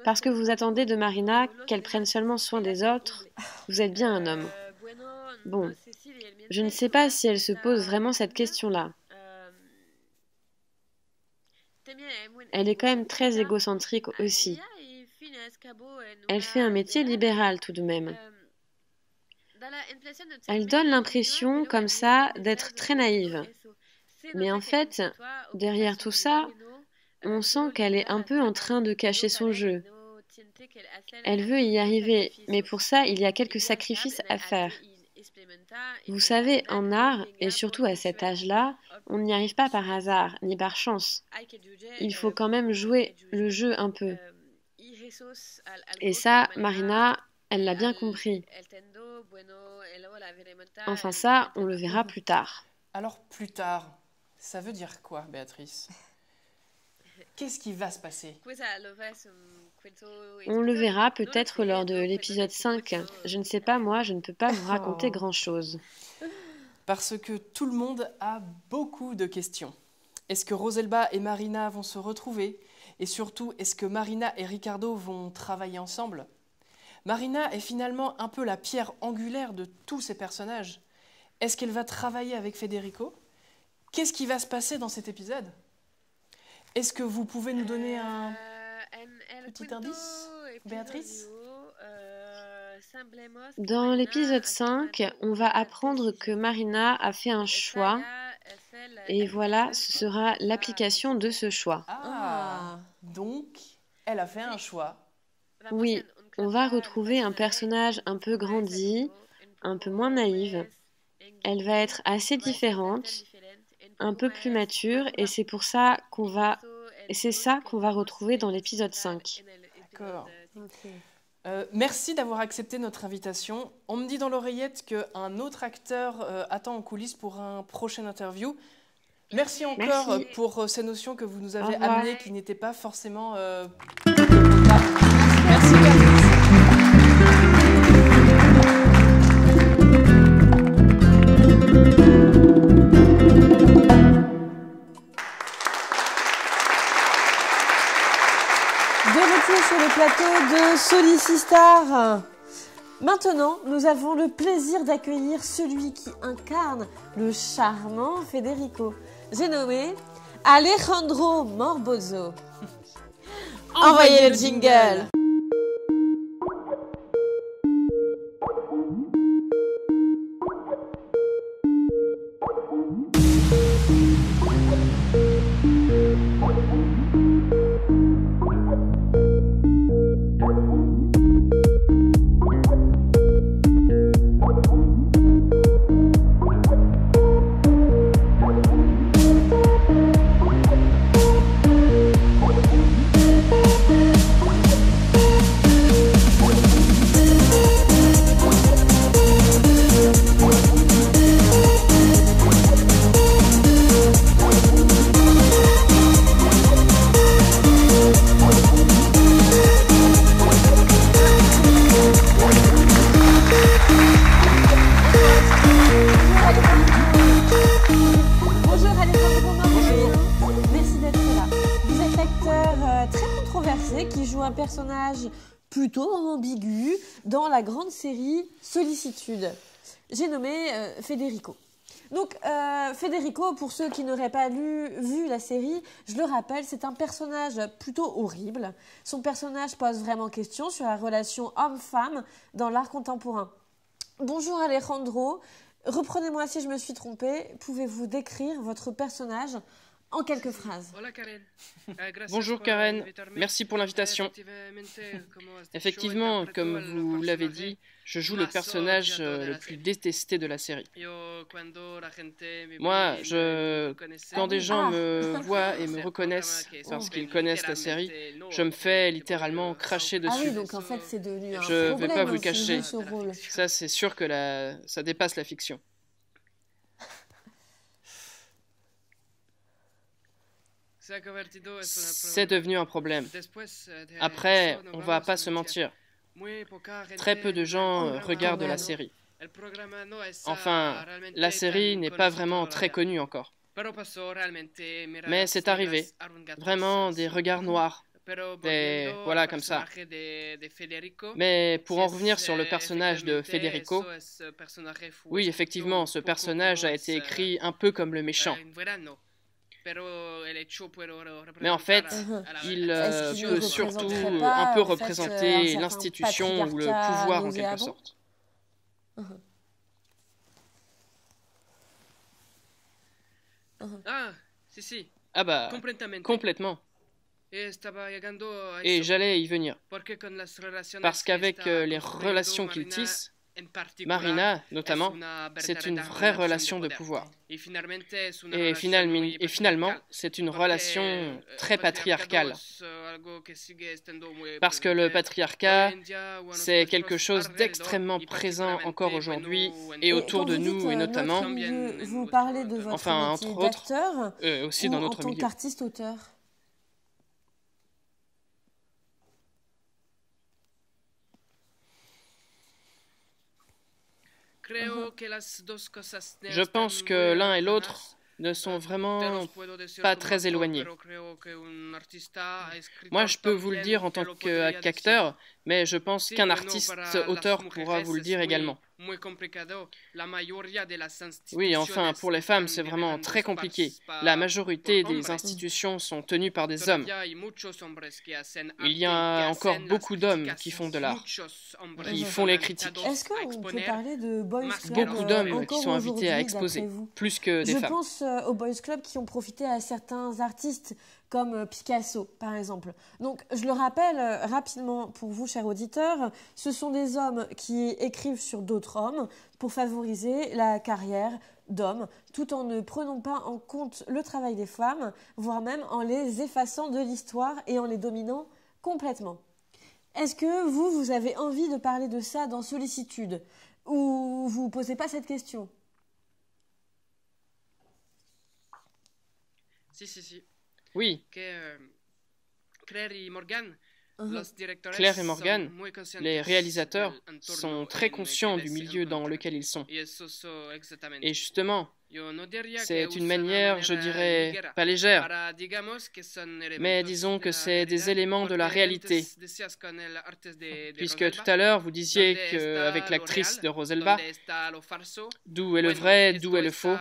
Parce que vous attendez de Marina qu'elle prenne seulement soin des autres, vous êtes bien un homme. Bon, je ne sais pas si elle se pose vraiment cette question-là. Elle est quand même très égocentrique aussi. Elle fait un métier libéral tout de même. Elle donne l'impression, comme ça, d'être très naïve. Mais en fait, derrière tout ça, on sent qu'elle est un peu en train de cacher son jeu. Elle veut y arriver, mais pour ça, il y a quelques sacrifices à faire. Vous savez, en art, et surtout à cet âge-là, on n'y arrive pas par hasard, ni par chance. Il faut quand même jouer le jeu un peu. Et ça, Marina, elle l'a bien compris. Enfin ça, on le verra plus tard. Alors plus tard, ça veut dire quoi, Béatrice? Qu'est-ce qui va se passer? On le verra peut-être lors de l'épisode 5. Je ne sais pas, moi, je ne peux pas vous raconter grand-chose. Parce que tout le monde a beaucoup de questions. Est-ce que Roselba et Marina vont se retrouver? Et surtout, est-ce que Marina et Ricardo vont travailler ensemble? Marina est finalement un peu la pierre angulaire de tous ces personnages. Est-ce qu'elle va travailler avec Federico? Qu'est-ce qui va se passer dans cet épisode? Est-ce que vous pouvez nous donner un petit indice, Béatrice? Dans l'épisode 5, on va apprendre que Marina a fait un choix et voilà, ce sera l'application de ce choix. Ah, donc elle a fait un choix. Oui, on va retrouver un personnage un peu grandi, un peu moins naïve. Elle va être assez différente, un peu plus mature et c'est pour ça qu'on va... Et c'est ça qu'on va retrouver dans l'épisode 5. D'accord. Merci d'avoir accepté notre invitation. On me dit dans l'oreillette qu'un autre acteur attend en coulisses pour un prochain interview. Merci encore pour ces notions que vous nous avez amenées qui n'étaient pas forcément... Merci Béatrice. Sur le plateau de Solisistar. Maintenant, nous avons le plaisir d'accueillir celui qui incarne le charmant Federico. J'ai nommé Alejandro Morbozo. Envoyez le jingle. Monet qui joue un personnage plutôt ambigu dans la grande série Sollicitude. J'ai nommé Federico. Donc Federico, pour ceux qui n'auraient pas vu la série, je le rappelle, c'est un personnage plutôt horrible. Son personnage pose vraiment question sur la relation homme-femme dans l'art contemporain. Bonjour Alejandro, reprenez-moi si je me suis trompée, pouvez-vous décrire votre personnage en quelques phrases? Bonjour Karen, merci pour l'invitation. Effectivement, comme vous l'avez dit, je joue le personnage le plus détesté de la série. Moi, quand des gens me voient et me reconnaissent parce qu'ils connaissent la série, je me fais littéralement cracher dessus. Ah oui, donc en fait c'est devenu un Je problème. vais pas vous le si tu cacher. joues ce rôle. Ça, c'est sûr que ça dépasse la fiction. C'est devenu un problème. Après, on va pas se mentir. Très peu de gens regardent la série. Enfin, la série n'est pas vraiment très connue encore. Mais c'est arrivé. Vraiment des regards noirs. Voilà, comme ça. Mais pour en revenir sur le personnage de Federico, oui, effectivement, ce personnage a été écrit un peu comme le méchant. Mais en fait, il peut surtout un peu représenter l'institution ou le pouvoir en quelque sorte. Ah bah, complètement. Et j'allais y venir. Parce qu'avec les relations qu'il tisse, Marina, notamment, c'est une vraie relation de pouvoir. Et finalement, c'est une relation très patriarcale. Parce que le patriarcat, c'est quelque chose d'extrêmement présent encore aujourd'hui et autour de nous, et notamment, vous parlez de votre métier d'acteur aussi dans notre milieu. En tant qu'artiste-auteur. Je pense que l'un et l'autre ne sont vraiment pas très éloignés. Moi, je peux vous le dire en tant qu'acteur, mais je pense qu'un artiste-auteur pourra vous le dire également. Oui, enfin, pour les femmes, c'est vraiment très compliqué. La majorité des institutions sont tenues par des hommes. Il y a encore beaucoup d'hommes qui font de l'art, qui font les critiques. Est-ce qu'on peut parler de Boys Club? Beaucoup d'hommes qui sont invités à exposer, plus que des femmes. Je pense aux Boys Club qui ont profité à certains artistes comme Picasso, par exemple. Donc, je le rappelle rapidement pour vous, chers auditeurs, ce sont des hommes qui écrivent sur d'autres hommes pour favoriser la carrière d'hommes, tout en ne prenant pas en compte le travail des femmes, voire même en les effaçant de l'histoire et en les dominant complètement. Est-ce que vous avez envie de parler de ça dans Sollicitude, ou vous ne posez pas cette question? Si. Oui. Claire et Morgan, les réalisateurs, sont très conscients du milieu dans lequel ils sont. Et justement, c'est une manière, je dirais, pas légère, mais disons que c'est des éléments de la réalité. Puisque tout à l'heure, vous disiez qu'avec l'actrice de Roselba, d'où est le vrai, d'où est le faux?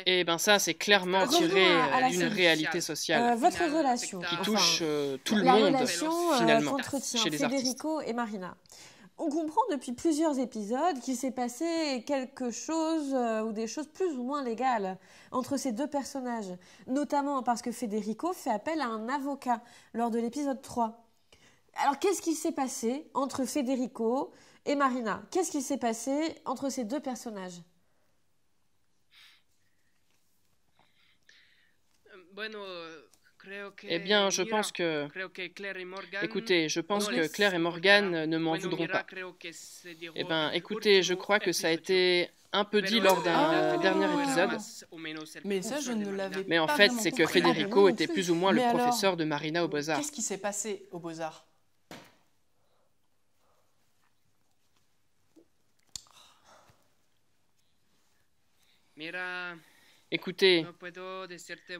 Et bien ça, c'est clairement tiré d'une réalité sociale votre relation, qui touche tout le monde, finalement, qu'entretient chez les artistes. Federico et Marina. On comprend depuis plusieurs épisodes qu'il s'est passé quelque chose ou des choses plus ou moins légales entre ces deux personnages, notamment parce que Federico fait appel à un avocat lors de l'épisode 3. Alors, qu'est-ce qui s'est passé entre Federico et Marina? Qu'est-ce qui s'est passé entre ces deux personnages? Eh bien, je pense que... Écoutez, je pense que Claire et Morgan ne m'en voudront pas. Eh bien, écoutez, je crois que ça a été un peu dit lors d'un dernier épisode. Mais ça, je ne l'avais pas. Mais en fait, c'est que Federico était plus. plus ou moins le professeur de Marina aux Beaux-Arts. Qu'est-ce qui s'est passé aux Beaux-Arts? Écoutez,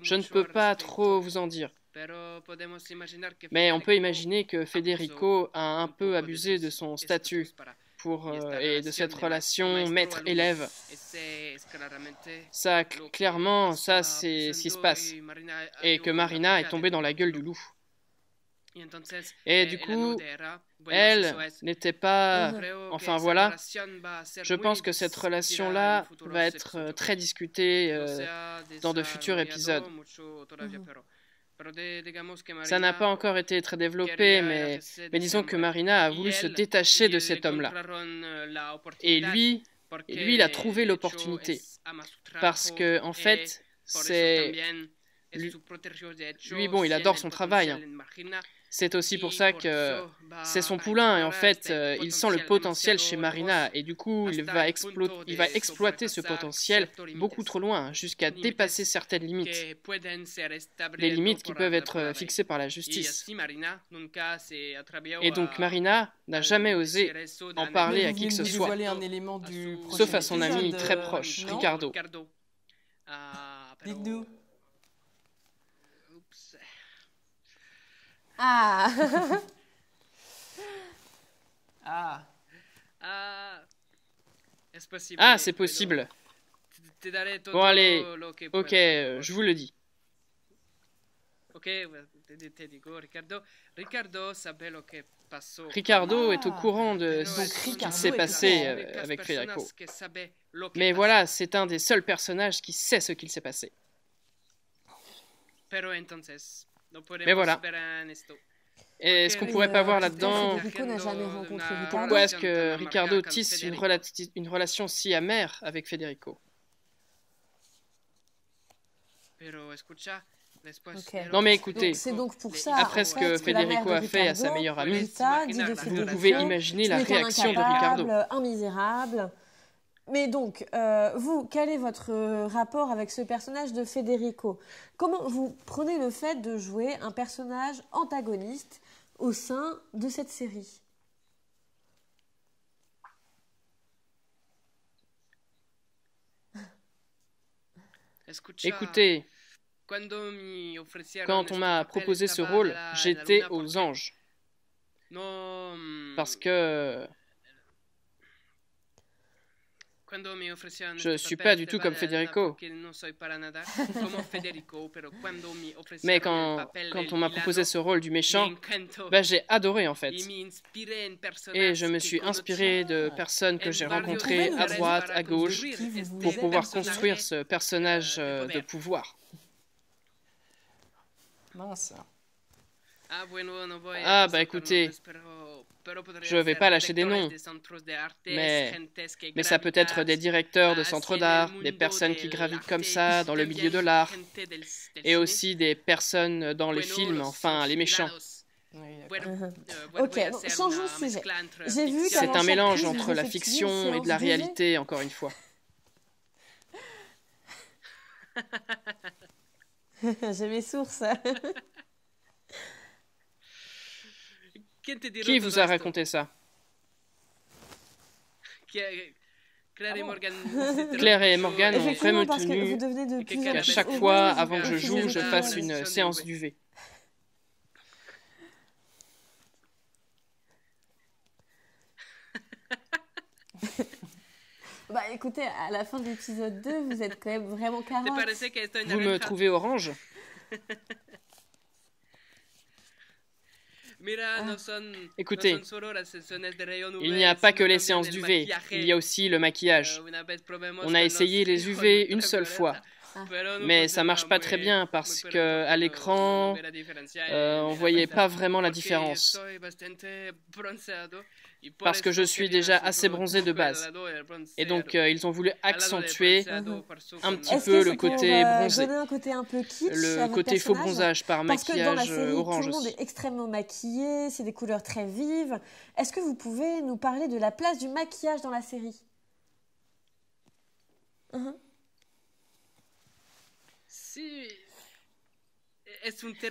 je ne peux pas trop vous en dire. Mais on peut imaginer que Federico a un peu abusé de son statut et de cette relation maître-élève. Ça, clairement, ça c'est ce qui se passe. Et que Marina est tombée dans la gueule du loup. Et du coup, elle n'était pas... Enfin voilà, je pense que cette relation-là va être très discutée dans de futurs épisodes. Ça n'a pas encore été très développé, mais disons que Marina a voulu se détacher de cet homme-là. Et lui, il a trouvé l'opportunité. Parce que, en fait, lui, bon, il adore son travail. Hein. C'est aussi pour ça que c'est son poulain et en fait, il sent le potentiel chez Marina et du coup, il va exploiter ce potentiel beaucoup trop loin, jusqu'à dépasser certaines limites. Des limites qui peuvent être fixées par la justice. Et donc Marina n'a jamais osé en parler à qui que ce soit, sauf à son ami très proche, Ricardo. Dites-nous. Ah. Ah, c'est possible. Bon, allez, ok, je vous le dis. Ricardo est au courant de ce qui s'est passé avec Federico. Mais voilà, c'est un des seuls personnages qui sait ce qu'il s'est passé. Mais voilà. Est-ce qu'on pourrait pas voir là-dedans pourquoi est-ce que Ricardo tisse une relation si amère avec Federico? Okay. Non mais écoutez, c'est donc pour ça, après ce que Federico a fait à sa meilleure amie, vous pouvez imaginer la réaction de Ricardo. Un misérable. Mais donc, vous, quel est votre rapport avec ce personnage de Federico? Comment vous prenez le fait de jouer un personnage antagoniste au sein de cette série? Écoutez, quand on m'a proposé ce rôle, j'étais aux anges. Parce que... je suis pas du tout comme Federico. Mais quand on m'a proposé ce rôle du méchant, bah, j'ai adoré en fait. Et je me suis inspiré de personnes que j'ai rencontrées à droite, à gauche, pour pouvoir construire ce personnage de pouvoir. Mince. Ah bah écoutez, je vais pas lâcher des noms, mais ça peut être des directeurs de centres d'art, des personnes qui gravitent comme ça dans le milieu de l'art, et aussi des personnes dans les films, enfin les méchants. Ok, donc, changeons de sujet. J'ai vu c'est un mélange entre la fiction et de la réalité, encore une fois. J'ai mes sources. Qui vous a raconté ça? Claire et Morgan ont vraiment tenu qu'à chaque fois, avant que je joue, je fasse une séance d'UV. Bah écoutez, à la fin de l'épisode 2, vous êtes quand même vraiment carotte. Vous me trouvez orange? Écoutez, il n'y a pas que les séances d'UV, il y a aussi le maquillage. On a essayé les UV une seule fois, mais ça marche pas très bien parce qu'à l'écran, on voyait pas vraiment la différence. Parce que je suis déjà assez bronzé de base. Et donc, ils ont voulu accentuer un petit peu le côté bronzé. Donner un côté un peu kitsch le côté faux bronzage par maquillage orange aussi. Parce que dans la série, tout le monde est extrêmement maquillé, c'est des couleurs très vives. Est-ce que vous pouvez nous parler de la place du maquillage dans la série?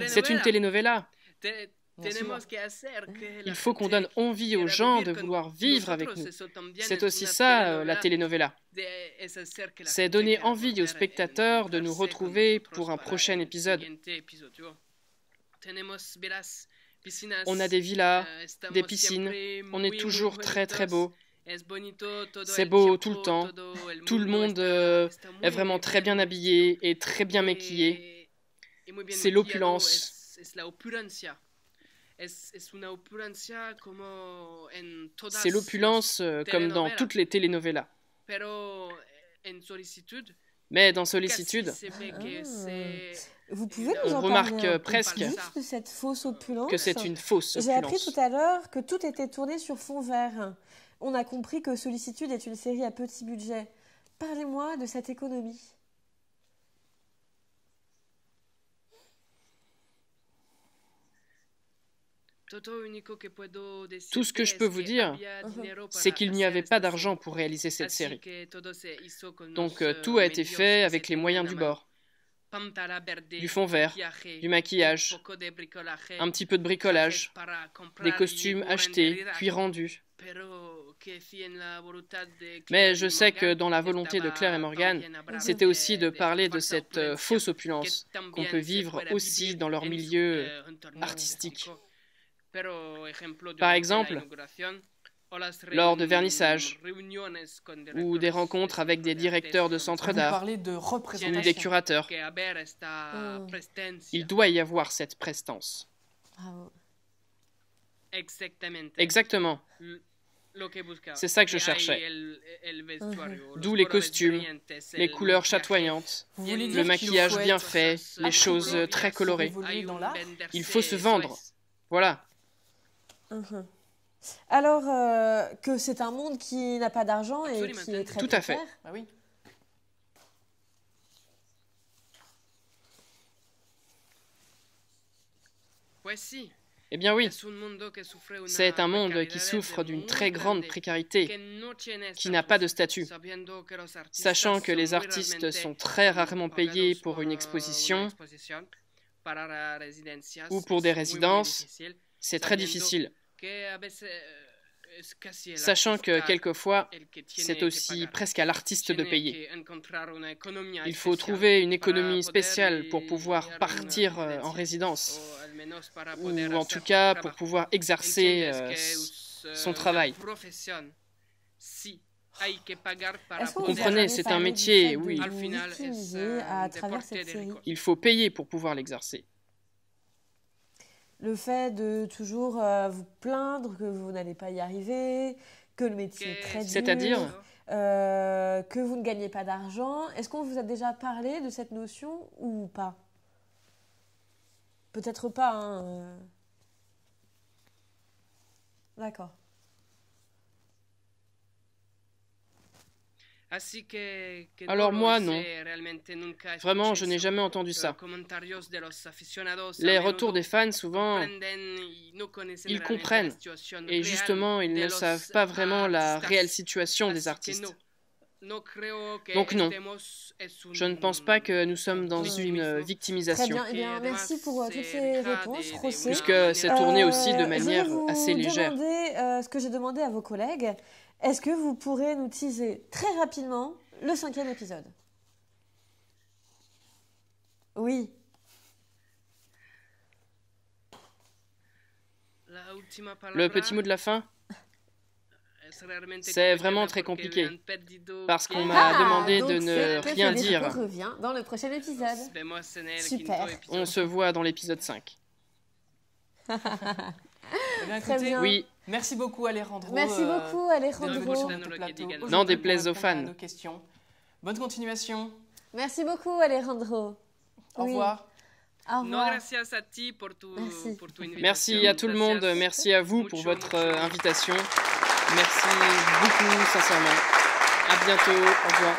C'est une telenovela. Il faut qu'on donne envie aux gens de vouloir vivre avec nous. C'est aussi ça, la telenovela. C'est donner envie aux spectateurs de nous retrouver pour un prochain épisode. On a des villas, des piscines, on est toujours très très beau. C'est beau tout le temps, tout le monde est vraiment très bien habillé et très bien maquillé. C'est l'opulence. C'est l'opulence comme dans toutes les telenovelas. Mais dans Sollicitude, vous pouvez nous on en remarque parler presque plus de cette fausse opulence? que c'est une fausse J'ai appris opulence. tout à l'heure que tout était tourné sur fond vert. On a compris que Sollicitude est une série à petit budget. Parlez-moi de cette économie. Tout ce que je peux vous dire, c'est qu'il n'y avait pas d'argent pour réaliser cette série. Donc tout a été fait avec les moyens du bord. Du fond vert, du maquillage, un petit peu de bricolage, des costumes achetés, puis rendus. Mais je sais que dans la volonté de Claire et Morgan, c'était aussi de parler de cette fausse opulence qu'on peut vivre aussi dans leur milieu artistique. Par exemple, lors de vernissages ou des rencontres avec des directeurs de centres Vous d'art parlez de ou représentation. des curateurs. Il doit y avoir cette prestance. Bravo. Exactement. C'est ça que je cherchais. D'où les costumes, les couleurs chatoyantes, Vous voulez dire le qu'il maquillage faut bien être fait, les choses très colorées. évoluer dans l'art. Il faut se vendre. Voilà. Alors que c'est un monde qui n'a pas d'argent et qui est très Tout à fait. précaire. Ah oui. Eh bien oui, c'est un monde qui souffre d'une très grande précarité, qui n'a pas de statut. Sachant que les artistes sont très rarement payés pour une exposition ou pour des résidences, c'est très difficile. Sachant que quelquefois, c'est aussi presque à l'artiste de payer. Il faut trouver une économie spéciale pour pouvoir partir en résidence, ou en tout cas pour pouvoir exercer son travail. Est-ce qu'on vous a Comprenez, jamais c'est parlé un du métier, fait de oui. vous victimiser à travers cette série? Il faut payer pour pouvoir l'exercer. Le fait de toujours vous plaindre que vous n'allez pas y arriver, que le métier est très dur, C'est-à-dire que vous ne gagnez pas d'argent. Est-ce qu'on vous a déjà parlé de cette notion ou pas? Peut-être pas, hein. D'accord. Alors moi, non. Vraiment, je n'ai jamais entendu ça. Les retours des fans, souvent, ils comprennent. Et justement, ils ne savent pas vraiment la réelle situation des artistes. Donc non, je ne pense pas que nous sommes dans une Très victimisation. bien. Eh bien, merci pour toutes ces réponses, José. Puisque c'est tourné aussi de Je manière vais vous assez légère. demander ce que j'ai demandé à vos collègues. Est-ce que vous pourrez nous teaser très rapidement le 5e épisode? Oui. Le petit mot de la fin, c'est vraiment très compliqué. Parce qu'on m'a demandé de donc ne c'est rien préféré dire. qu'on revient dans le prochain épisode. Super. On se voit dans l'épisode 5. Eh bien, Très écoutez, bien. Oui, merci beaucoup Alejandro. Merci beaucoup, d'être Alejandro. venu sur notre plateau N'en aujourd'hui déplaise pour aux répondre à fans. nos questions. Bonne continuation. Merci beaucoup, Alejandro. Au Oui. revoir. Au revoir. merci à tout le monde, merci à vous pour votre invitation. Merci beaucoup, sincèrement. À bientôt, au revoir.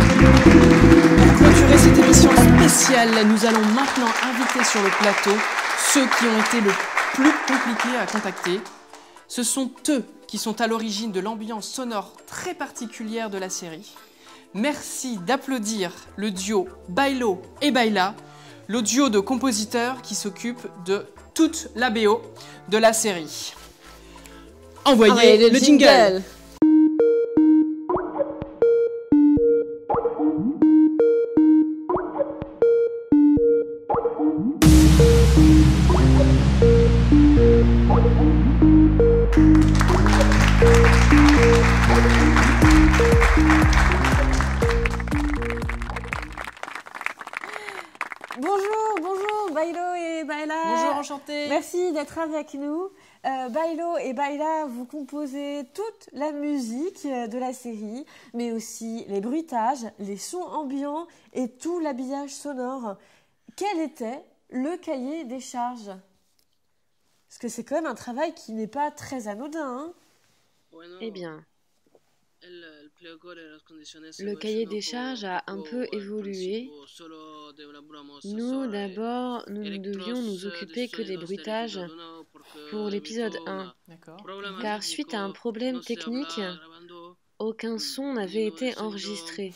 Pour clôturer cette émission spéciale, nous allons maintenant inviter sur le plateau ceux qui ont été le plus compliqués à contacter. Ce sont eux qui sont à l'origine de l'ambiance sonore très particulière de la série. Merci d'applaudir le duo Bailo et Baila, le duo de compositeurs qui s'occupe de toute la BO de la série. Envoyez le jingle. Baila. Bonjour, enchanté. Merci d'être avec nous. Bailo et Baila, vous composez toute la musique de la série, mais aussi les bruitages, les sons ambiants et tout l'habillage sonore. Quel était le cahier des charges? Parce que c'est quand même un travail qui n'est pas très anodin. Eh bien, le cahier des charges a un peu évolué. Nous, d'abord, nous ne devions nous occuper que des bruitages pour l'épisode 1. Car suite à un problème technique, aucun son n'avait été enregistré.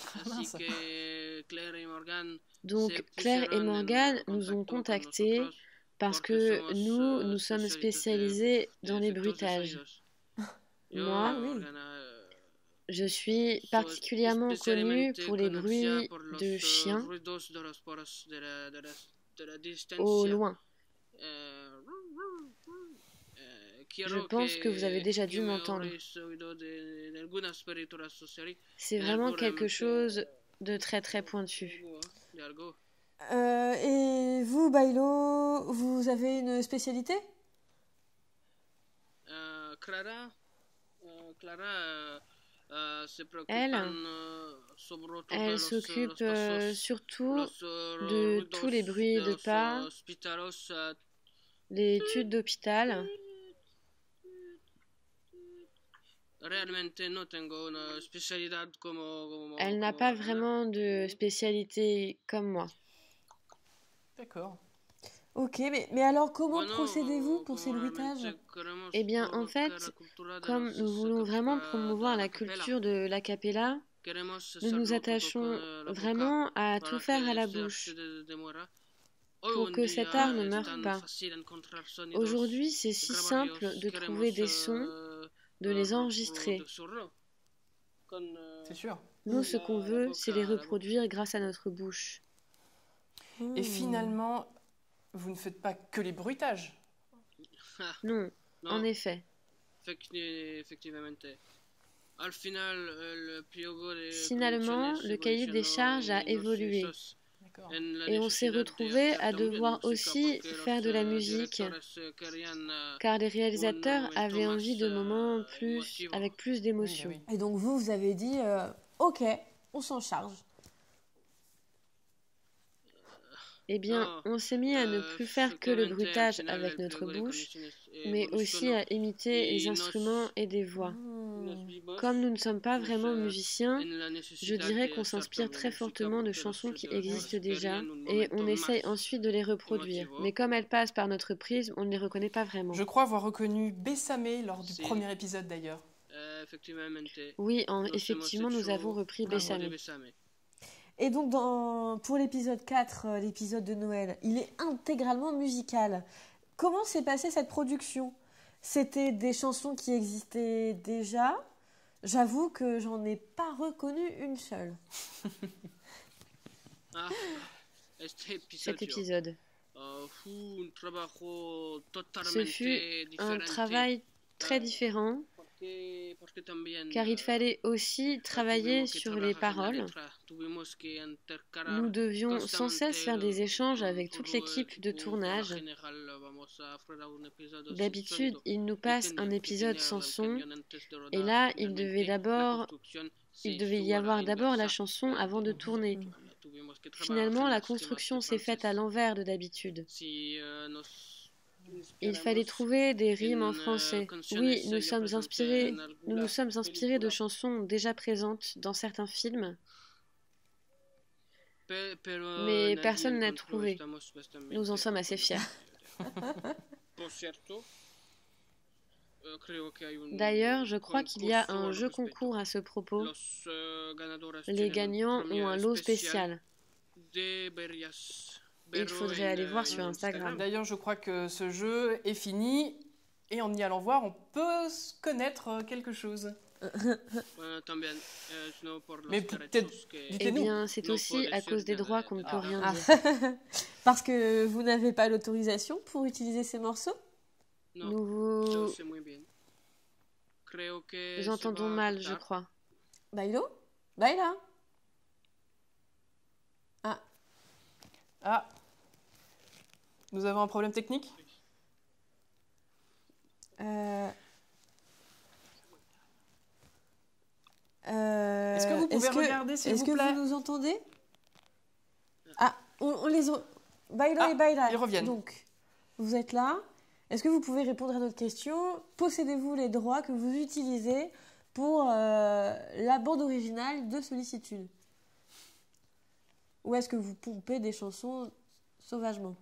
Donc Claire et Morgane nous ont contactés parce que nous sommes spécialisés dans les bruitages. Moi, je suis particulièrement connue pour les bruits de chiens au loin. Je pense que vous avez déjà dû m'entendre. C'est vraiment quelque chose de très très pointu. Et vous, Bailo, vous avez une spécialité? Elle s'occupe surtout de tous les bruits de pas, les études d'hôpital. Elle n'a pas vraiment de spécialité comme moi. D'accord. Ok, mais alors comment procédez-vous pour ces bruitages? Eh bien, en fait, comme nous voulons vraiment promouvoir la culture de l'a cappella, nous nous attachons vraiment à tout faire à la bouche pour que cet art ne meure pas. Aujourd'hui, c'est si simple de trouver des sons, de les enregistrer. C'est sûr. Nous, ce qu'on veut, c'est les reproduire grâce à notre bouche. Et finalement, vous ne faites pas que les bruitages. Non, en effet. Finalement, le cahier des charges a évolué. Et on s'est retrouvé à devoir aussi faire de la musique, car les réalisateurs avaient envie de moments avec plus d'émotion. Et donc vous avez dit, ok, on s'en charge. Eh bien, on s'est mis à ne plus faire que le bruitage avec notre bouche, mais aussi à imiter les instruments et des voix. Comme nous ne sommes pas vraiment musiciens, je dirais qu'on s'inspire très fortement de chansons qui existent déjà et on essaye ensuite de les reproduire. Mais comme elles passent par notre prisme, on ne les reconnaît pas vraiment. Je crois avoir reconnu Bessamé lors du premier épisode d'ailleurs. Oui, effectivement, nous avons repris Bessamé. Et donc, pour l'épisode 4, l'épisode de Noël, il est intégralement musical. Comment s'est passée cette production? C'était des chansons qui existaient déjà. J'avoue que j'en ai pas reconnu une seule. Cet épisode. Ce fut un travail très différent, car il fallait aussi travailler sur les paroles. Nous devions sans cesse faire des échanges avec toute l'équipe de tournage. D'habitude, il nous passe un épisode sans son, et là, il devait y avoir d'abord la chanson avant de tourner. Finalement, la construction s'est faite à l'envers de d'habitude. Il fallait trouver des rimes en français. Oui, nous nous sommes inspirés de chansons déjà présentes dans certains films, mais personne n'a trouvé. Nous en sommes assez fiers. D'ailleurs, je crois qu'il y a un jeu concours à ce propos. Les gagnants ont un lot spécial. Il faudrait aller voir sur Instagram. D'ailleurs, je crois que ce jeu est fini et en y allant voir, on peut connaître quelque chose. Mais peut-être, eh bien, c'est aussi à cause des droits qu'on ne peut rien dire. Parce que vous n'avez pas l'autorisation pour utiliser ces morceaux? Nous entendons mal, je crois. Bailo? Baila? Ah. Nous avons un problème technique? Est-ce que vous pouvez regarder, s'il vous plaît? Est-ce que vous nous entendez? Ah, on les... Baila et Baila. Ils reviennent. Donc, vous êtes là. Est-ce que vous pouvez répondre à notre question? Possédez-vous les droits que vous utilisez pour la bande originale de Sollicitude? Ou est-ce que vous pompez des chansons sauvagement?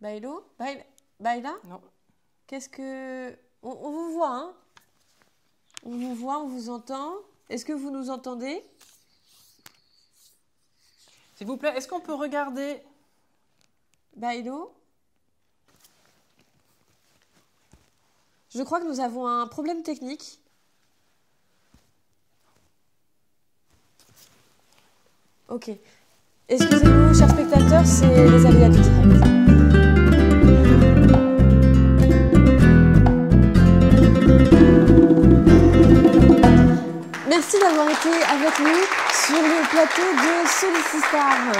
Bailo? Baila? Non. Qu'est-ce que... On vous voit, hein? On vous voit, on vous entend. Est-ce que vous nous entendez? S'il vous plaît, est-ce qu'on peut regarder? Bailo? Je crois que nous avons un problème technique. Ok. Excusez-nous, chers spectateurs, c'est les aléas du direct. Merci d'avoir été avec nous sur le plateau de Solistar.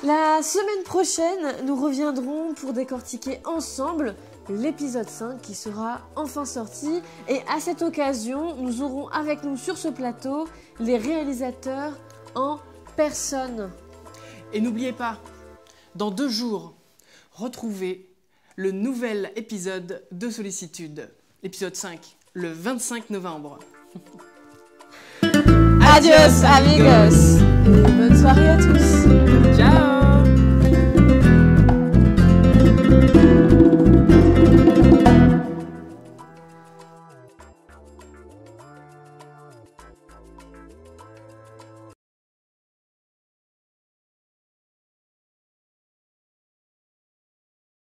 La semaine prochaine, nous reviendrons pour décortiquer ensemble l'épisode 5 qui sera enfin sorti. Et à cette occasion, nous aurons avec nous sur ce plateau les réalisateurs en personne. Et n'oubliez pas, dans 2 jours, retrouvez le nouvel épisode de Sollicitude, l'épisode 5, le 25 novembre. Adios amigos et bonne soirée à tous. Ciao.